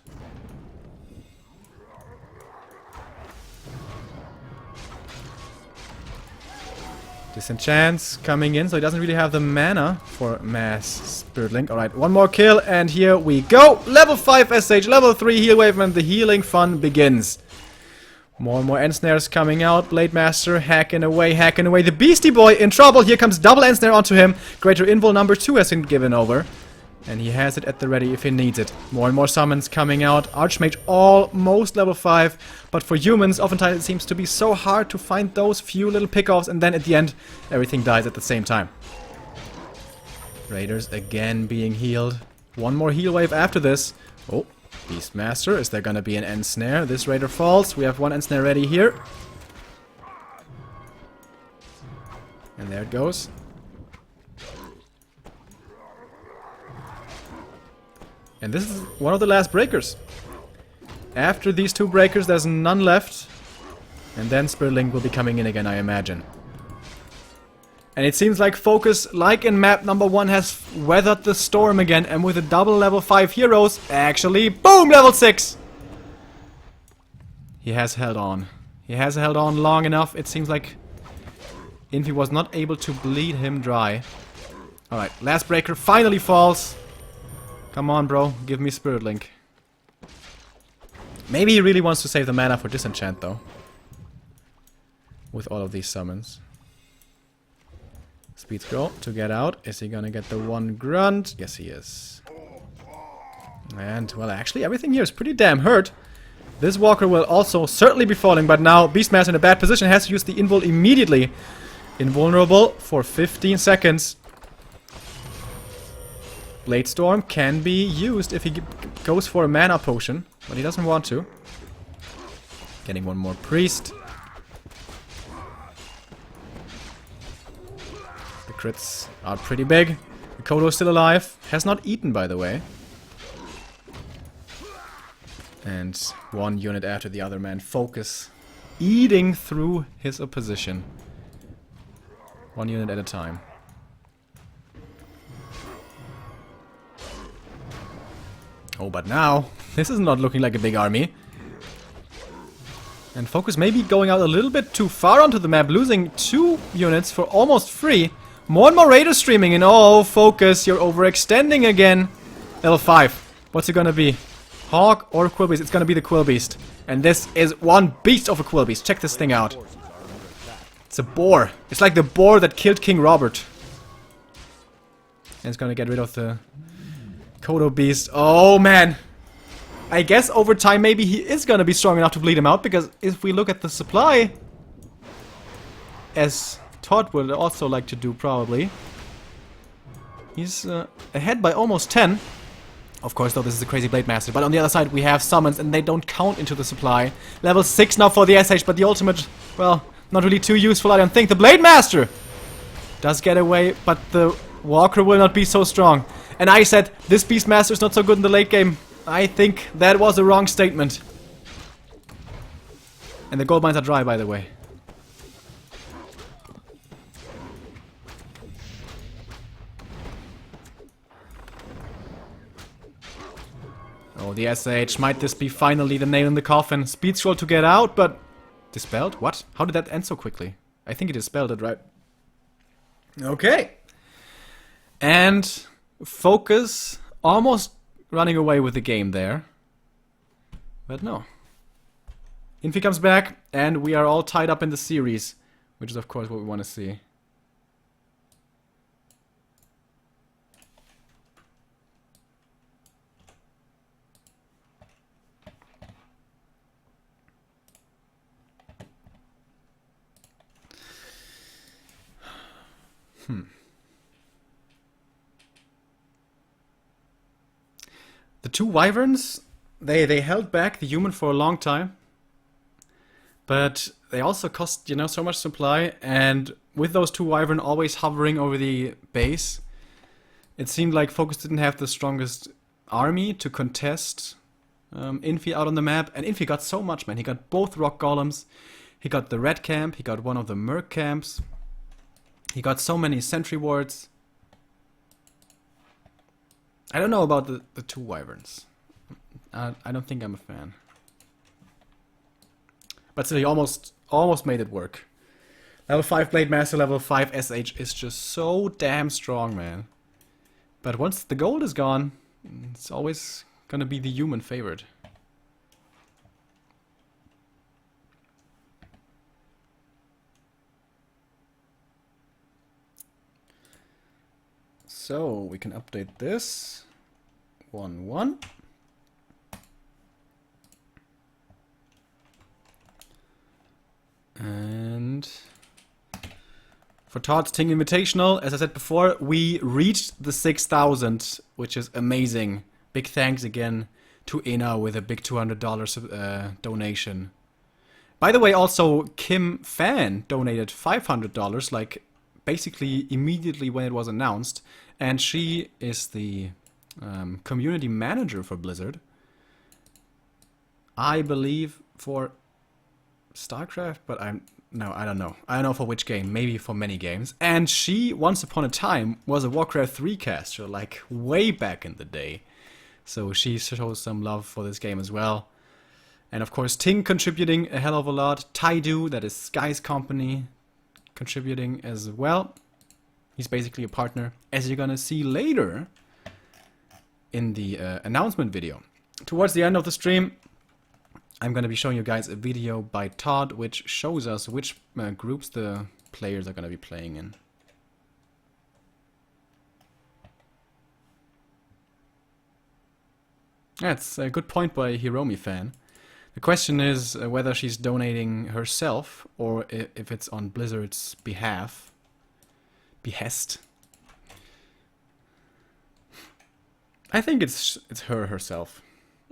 Disenchants coming in, so he doesn't really have the mana for Mass Spirit Link. Alright, one more kill, and here we go! Level 5 SH, level 3 Heal Wave, and the healing fun begins. More and more End Snares coming out. Blade Master hacking away, hacking away. The Beastie Boy in trouble. Here comes double End Snare onto him. Greater Invul number 2 has been given over. And he has it at the ready if he needs it. More and more summons coming out. Archmage almost level 5. But for humans, oftentimes it seems to be so hard to find those few little pickoffs. And then at the end, everything dies at the same time. Raiders again being healed. One more heal wave after this. Oh, Beastmaster. Is there gonna be an End Snare? This Raider falls. We have one End Snare ready here. And there it goes. And this is one of the last breakers. After these 2 breakers, there's none left. And then Spirit Link will be coming in again, I imagine. And it seems like FoCuS, like in map number 1, has weathered the storm again. And with a double level 5 heroes, actually, boom, level 6! He has held on. He has held on long enough. It seems like Infi was not able to bleed him dry. Alright, last breaker finally falls. Come on, bro. Give me Spirit Link. Maybe he really wants to save the mana for Disenchant, though. With all of these summons. Speed Scroll to get out. Is he gonna get the one grunt? Yes, he is. And, well, actually, everything here is pretty damn hurt. This Walker will also certainly be falling, but now Beastmaster in a bad position has to use the invul immediately. Invulnerable for 15 seconds. Blade Storm can be used if he goes for a mana potion, but he doesn't want to. Getting one more priest. The crits are pretty big. The Kodo is still alive. Has not eaten, by the way. And one unit after the other, man. FoCuS eating through his opposition. One unit at a time. Oh, but now, this is not looking like a big army. And FoCuS may be going out a little bit too far onto the map, losing 2 units for almost free. More and more raiders streaming in. Oh, FoCuS, you're overextending again. Level 5. What's it gonna be? Hawk or Quill Beast? It's gonna be the Quill Beast. And this is one beast of a Quill Beast. Check this thing out. It's a boar. It's like the boar that killed King Robert. And it's gonna get rid of the Kodo Beast. Oh, man. I guess over time maybe he is gonna be strong enough to bleed him out, because if we look at the supply, as Todd would also like to do probably, he's ahead by almost 10. Of course, though, this is a crazy Blade Master. But on the other side, we have summons, and they don't count into the supply. Level 6 now for the SH, but the ultimate, well, not really too useful, I don't think. The Blade Master does get away, but the Walker will not be so strong. And I said, this Beastmaster is not so good in the late game. I think that was a wrong statement. And the gold mines are dry, by the way. Oh, the SH. Might this be finally the nail in the coffin? Speed scroll to get out, but... Dispelled? What? How did that end so quickly? I think it dispelled it, right? Okay. And FoCuS almost running away with the game there. But no. Infi comes back, and we are all tied up in the series. Which is, of course, what we want to see. The 2 wyverns, they held back the human for a long time. But they also cost, you know, so much supply, and with those 2 wyvern always hovering over the base, it seemed like FoCuS didn't have the strongest army to contest Infi out on the map. And Infi got so much, man. He got both rock golems, he got the red camp, he got one of the merc camps, he got so many sentry wards. I don't know about the 2 wyverns. I don't think I'm a fan. But still, he almost made it work. Level 5 Blade Master, level 5 SH is just so damn strong, man. But once the gold is gone, it's always gonna be the human favorite. So, we can update this. 1-1. And for Todd's Ting Invitational, as I said before, we reached the 6,000, which is amazing. Big thanks again to Ina with a big $200 donation. By the way, also Kim Fan donated $500, like basically immediately when it was announced. And she is the community manager for Blizzard. I believe for StarCraft, but I don't know. I don't know for which game, maybe for many games. And she, once upon a time, was a Warcraft 3 caster, like way back in the day. So she shows some love for this game as well. And of course, Ting contributing a hell of a lot. Taidu, that is Sky's company, contributing as well. He's basically a partner, as you're gonna see later in the announcement video. Towards the end of the stream, I'm gonna be showing you guys a video by Todd, which shows us which groups the players are gonna be playing in. That's a good point by Hiromi Fan. The question is whether she's donating herself or if it's on Blizzard's behest. I think it's her herself,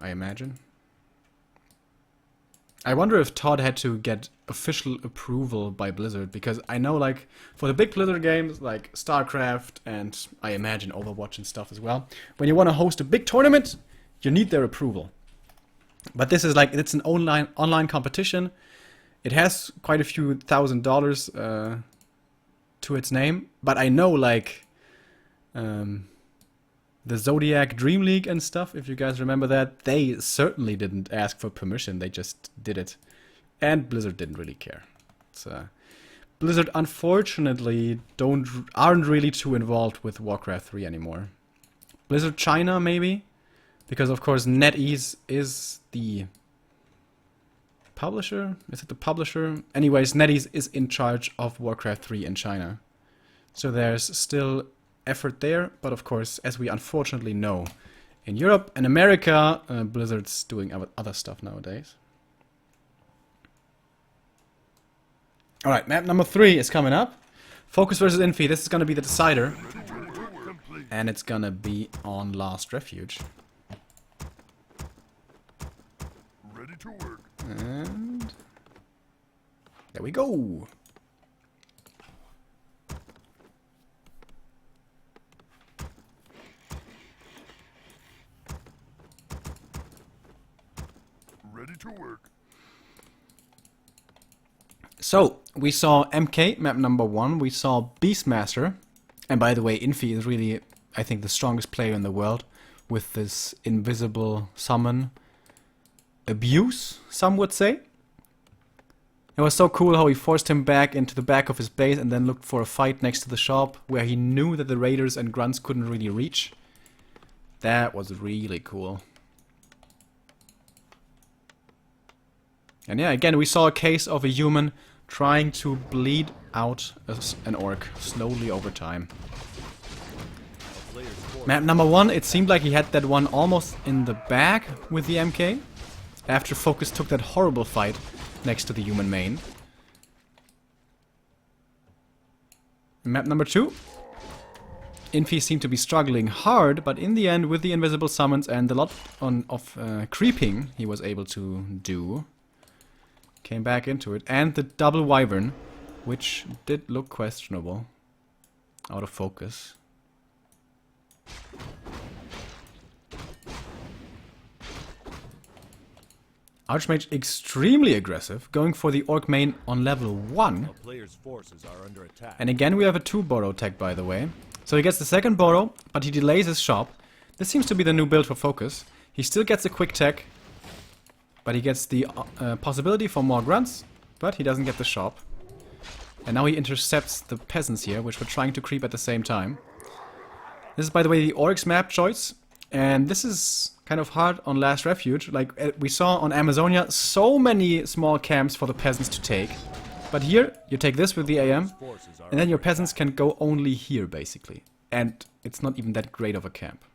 I imagine. I wonder if Todd had to get official approval by Blizzard, because I know, like, for the big Blizzard games, like StarCraft and I imagine Overwatch and stuff as well, when you want to host a big tournament, you need their approval. But this is like, it's an online competition. It has quite a few $1,000 to its name, but I know, like, the Zodiac Dream League and stuff, if you guys remember that, they certainly didn't ask for permission, they just did it. And Blizzard didn't really care. So, Blizzard unfortunately aren't really too involved with Warcraft 3 anymore. Blizzard China maybe? Because of course NetEase is the publisher? Is it the publisher? Anyways, NetEase is in charge of Warcraft 3 in China. So there's still effort there, but of course, as we unfortunately know, in Europe and America, Blizzard's doing other stuff nowadays. Alright, map number 3 is coming up. FoCuS versus Infi. This is gonna be the decider. And it's gonna be on Last Refuge. Ready to work. And there we go. Ready to work. So, we saw MK, map number 1, we saw Beastmaster, and by the way, Infi is really, I think, the strongest player in the world, with this invisible summon abuse, some would say. It was so cool how he forced him back into the back of his base and then looked for a fight next to the shop, where he knew that the raiders and grunts couldn't really reach. That was really cool. And yeah, again, we saw a case of a human trying to bleed out an orc slowly over time. Map number 1, it seemed like he had that one almost in the bag with the MK, after FoCuS took that horrible fight next to the human main. Map number 2. Infi seemed to be struggling hard, but in the end, with the invisible summons and a lot of creeping he was able to do, came back into it, and the double wyvern, which did look questionable out of focus. Archmage extremely aggressive, going for the orc main on level 1. A player's forces are under attack. And again we have a 2-borrow tech, by the way. So he gets the second borrow, but he delays his shop. This seems to be the new build for FoCuS. He still gets a quick tech, but he gets the possibility for more grunts, but he doesn't get the shop. And now he intercepts the peasants here, which were trying to creep at the same time. This is, by the way, the orcs map choice. And this is kind of hard on Last Refuge. Like we saw on Amazonia, so many small camps for the peasants to take. But here, you take this with the AM, and then your peasants can go only here, basically. And it's not even that great of a camp.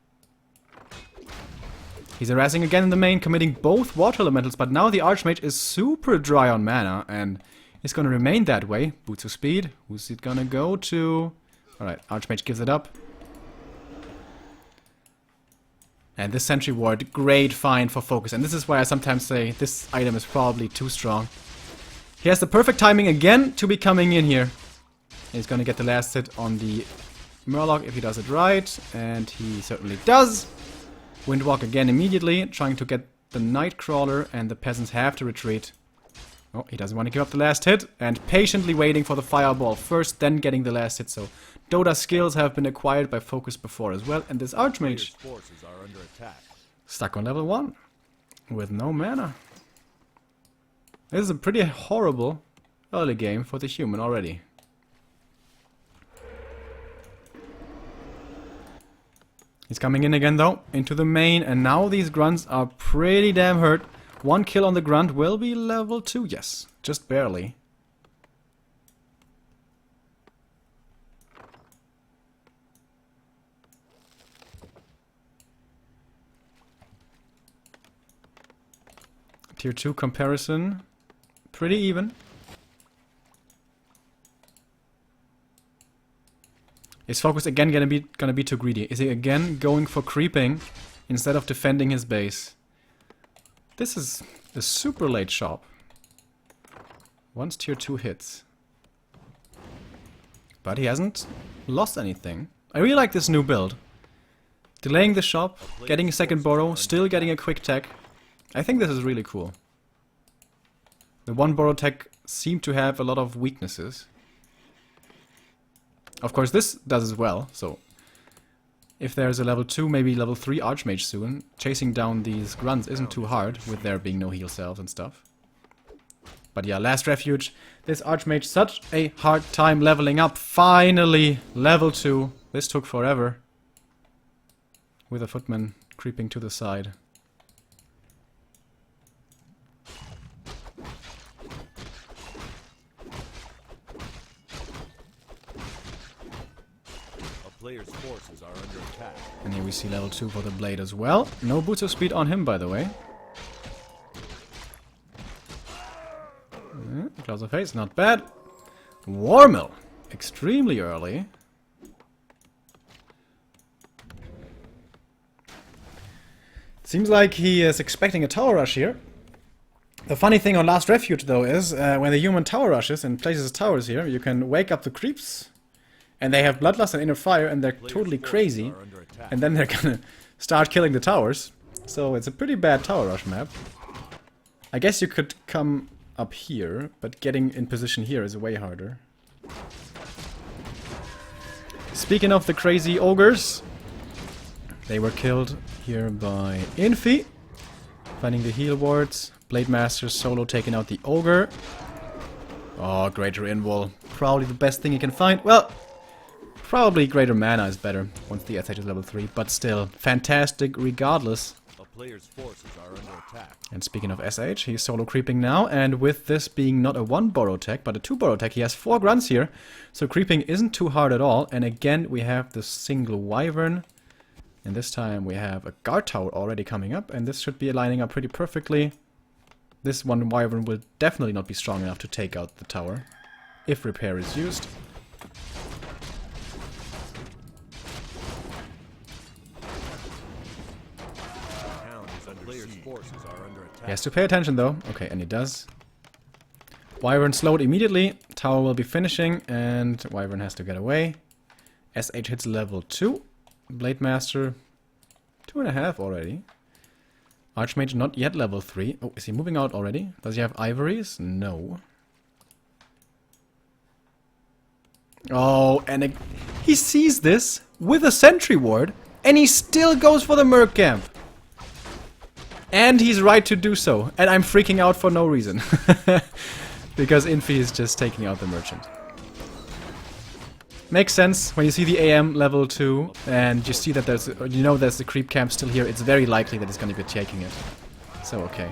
He's harassing again in the main, committing both water elementals, but now the Archmage is super dry on mana, and is gonna remain that way. Boots of speed, who's it gonna go to? Alright, Archmage gives it up. And this Sentry Ward, great find for FoCuS, and this is why I sometimes say this item is probably too strong. He has the perfect timing again to be coming in here. He's gonna get the last hit on the Murloc if he does it right, and he certainly does. Windwalk again immediately, trying to get the Nightcrawler, and the peasants have to retreat. Oh, he doesn't want to give up the last hit, and patiently waiting for the Fireball first, then getting the last hit. So Dota's skills have been acquired by FoCuS before as well, and this Archmage Forces are under attack. stuck on level 1 with no mana. This is a pretty horrible early game for the human already. He's coming in again though, into the main, and now these grunts are pretty damn hurt. 1 kill on the grunt will be level 2, yes, just barely. Tier 2 comparison, pretty even. Is FoCuS again gonna be too greedy? Is he again going for creeping instead of defending his base? This is a super late shop. Once tier 2 hits. But he hasn't lost anything. I really like this new build. Delaying the shop, getting a second borrow, still getting a quick tech. I think this is really cool. The one borrow tech seemed to have a lot of weaknesses. Of course this does as well, so if there's a level 2, maybe level 3 Archmage soon, chasing down these grunts isn't too hard, with there being no heal cells and stuff. But yeah, last refuge. This Archmage, such a hard time leveling up. Finally, level 2. This took forever. With a footman creeping to the side. Player's forces are under attack. And here we see level 2 for the blade as well. No boots of speed on him, by the way. Close of face, not bad. Warmill, extremely early. Seems like he is expecting a tower rush here. The funny thing on Last Refuge, though, is when the human tower rushes and places towers here, you can wake up the creeps. And they have Bloodlust and Inner Fire, and they're totally crazy. And then they're gonna start killing the towers. So it's a pretty bad tower rush map. I guess you could come up here, but getting in position here is way harder. Speaking of the crazy ogres, they were killed here by Infi. Finding the heal wards. Blade Master solo taking out the ogre. Oh, Greater Invul. Probably the best thing you can find. Well, probably Greater Mana is better once the SH is level 3, but still, fantastic regardless. A player's forces are under attack. And speaking of SH, he's solo creeping now, and with this being not a 1 borrow tech, but a 2 borrow tech, he has 4 grunts here, so creeping isn't too hard at all. And again, we have the single wyvern, and this time we have a guard tower already coming up, and this should be lining up pretty perfectly. This one wyvern will definitely not be strong enough to take out the tower, if repair is used. He has to pay attention though. Okay, and he does. Wyvern slowed immediately. Tower will be finishing, and Wyvern has to get away. SH hits level 2. Blade Master 2.5 already. Archmage not yet level 3. Oh, is he moving out already? Does he have ivories? No. Oh, and he sees this with a sentry ward, and he still goes for the Merc Camp. And he's right to do so. And I'm freaking out for no reason. Because Infi is just taking out the merchant. Makes sense when you see the AM level 2 and you see that there's the creep camp still here. It's very likely that he's going to be taking it. So okay.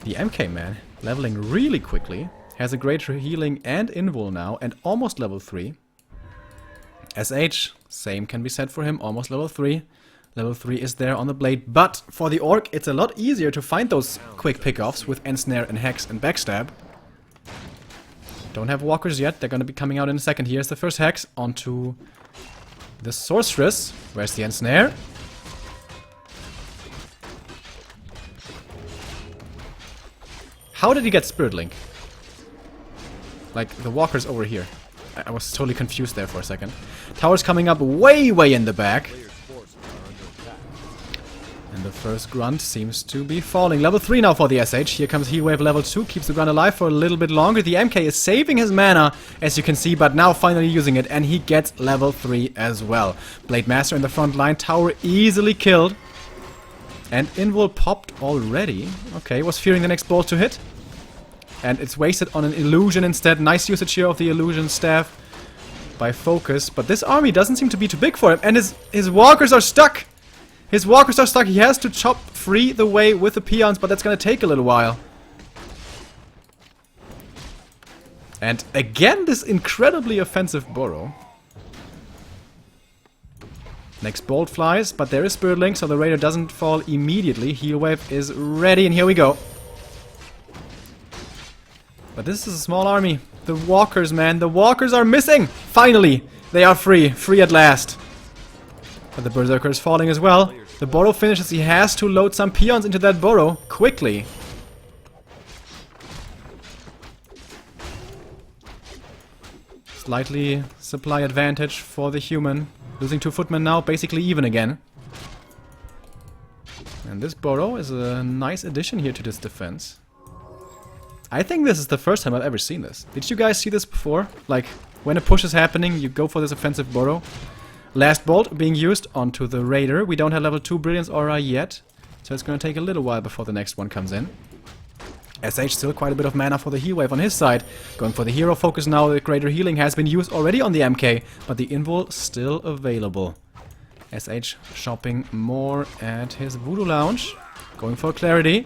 The MK man leveling really quickly. Has a greater healing and invul now and almost level 3. SH, same can be said for him, almost level 3. Level 3 is there on the blade, but for the orc it's a lot easier to find those quick pickoffs with Ensnare and Hex and Backstab. Don't have walkers yet, they're gonna be coming out in a second. Here's the first Hex onto the Sorceress. Where's the Ensnare? How did he get Spirit Link? Like, the walker's over here. I was totally confused there for a second. Tower's coming up way in the back. And the first grunt seems to be falling. Level 3 now for the SH. Here comes Heatwave level 2. Keeps the grunt alive for a little bit longer. The MK is saving his mana, as you can see, but now finally using it. And he gets level 3 as well. Blade Master in the front line. Tower easily killed. And Invul popped already. Okay, was fearing the next ball to hit. And it's wasted on an illusion instead. Nice usage here of the illusion staff by FoCuS. But this army doesn't seem to be too big for him. And his walkers are stuck. His walkers are stuck. He has to chop free the way with the peons, but that's going to take a little while. And again, this incredibly offensive burrow. Next bolt flies, but there is Spirit Link, so the Raider doesn't fall immediately. Heal Wave is ready, and here we go. But this is a small army. The walkers, man. The walkers are missing! Finally! They are free. Free at last. But the Berserker is falling as well. The burrow finishes. He has to load some peons into that burrow quickly. Slightly supply advantage for the human. Losing 2 footmen now, basically even again. And this burrow is a nice addition here to this defense. I think this is the first time I've ever seen this. Did you guys see this before? Like, when a push is happening, you go for this offensive burrow. Last bolt being used onto the Raider. We don't have level 2 Brilliance Aura yet, so it's gonna take a little while before the next one comes in. SH still quite a bit of mana for the heal wave on his side. Going for the hero focus now. The greater healing has been used already on the MK, but the invul still available. SH shopping more at his Voodoo Lounge. Going for clarity.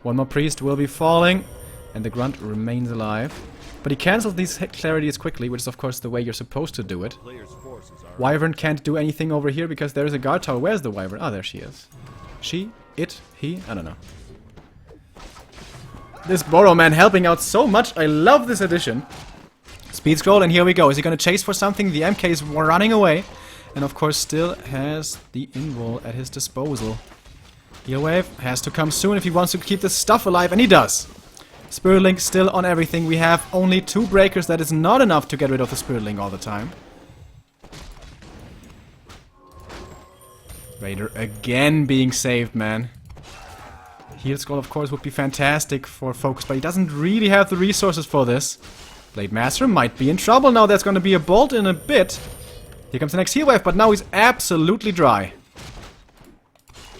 One more priest will be falling, and the grunt remains alive. But he cancels these clarities quickly, which is of course the way you're supposed to do it. Wyvern can't do anything over here because there is a guard tower. Where's the Wyvern? Ah, there she is. She? It? He? I don't know. This burrow man helping out so much. I love this addition. Speed scroll, and here we go. Is he gonna chase for something? The MK is running away. And of course still has the invul at his disposal. Heal wave has to come soon if he wants to keep this stuff alive, and he does. Spirit Link still on everything. We have only 2 breakers. That is not enough to get rid of the Spirit Link all the time. Raider again being saved, man. Heal scroll, of course, would be fantastic for FoCuS, but he doesn't really have the resources for this. Blade Master might be in trouble now. There's going to be a bolt in a bit. Here comes the next heal wave, but now he's absolutely dry.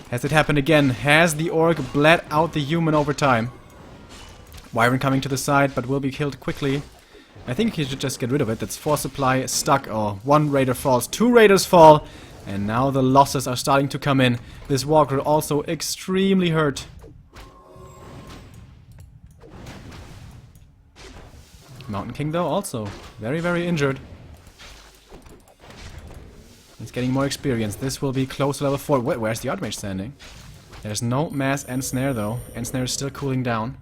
Has it happened again? Has the orc bled out the human over time? Wyvern coming to the side, but will be killed quickly. I think he should just get rid of it. That's 4 supply stuck. Oh, 1 raider falls, 2 raiders fall. And now the losses are starting to come in. This walker also extremely hurt. Mountain King though also very, very injured. He's getting more experience. This will be close to level 4. Where's the Archmage standing? There's no mass and snare though. And snare is still cooling down.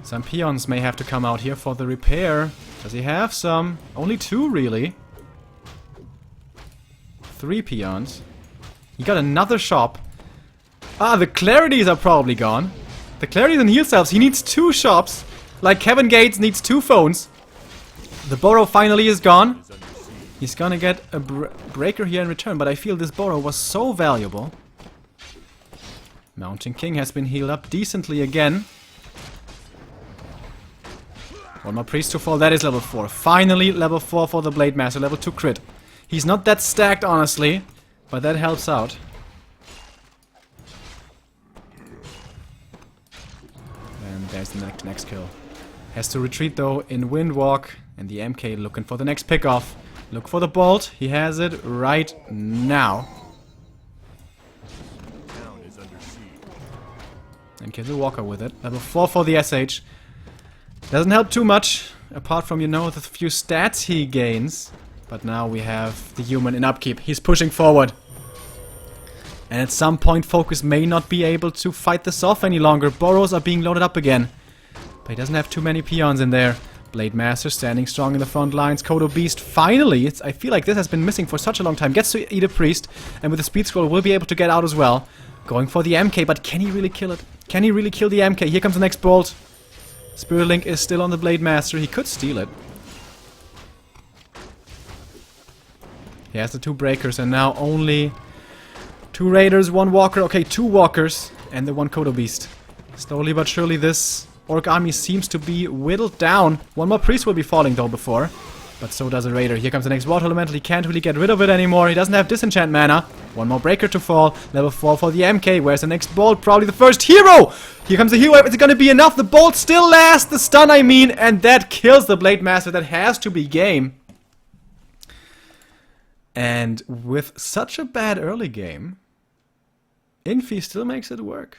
Some peons may have to come out here for the repair. Does he have some? Only 2 really. 3 peons. He got another shop. Ah, the clarities are probably gone. The clarities and heal selves. He needs 2 shops. Like Kevin Gates needs 2 phones. The burrow finally is gone. He's gonna get a breaker here in return, but I feel this burrow was so valuable. Mountain King has been healed up decently again. One more priest to fall. That is level 4. Finally level 4 for the Blade Master. Level 2 crit. He's not that stacked, honestly, but that helps out. And there's the next kill. Has to retreat though in Windwalk, and the MK looking for the next pickoff. Look for the bolt. He has it right now. And kills the walker with it. Level 4 for the SH. Doesn't help too much, apart from, you know, the few stats he gains. But now we have the human in upkeep. He's pushing forward. And at some point FoCuS may not be able to fight this off any longer. Burrows are being loaded up again. But he doesn't have too many peons in there. Blade Master standing strong in the front lines. Kodo Beast finally, I feel like this has been missing for such a long time. Gets to eat a priest, and with the speed scroll will be able to get out as well. Going for the MK, but can he really kill it? Can he really kill the MK? Here comes the next bolt. Spirit Link is still on the Blade Master. He could steal it. He has the 2 breakers, and now only 2 raiders, 1 walker. Okay, 2 walkers, and the 1 Kodo Beast. Slowly but surely this orc army seems to be whittled down. 1 more priest will be falling though before. But so does a raider. Here comes the next water elemental. He can't really get rid of it anymore. He doesn't have disenchant mana. 1 more breaker to fall. Level 4 for the MK. Where's the next bolt? Probably the first hero! Here comes the hero. Is it gonna be enough? The bolt still lasts. The stun, I mean. And that kills the Blade Master. That has to be game. And with such a bad early game, Infi still makes it work.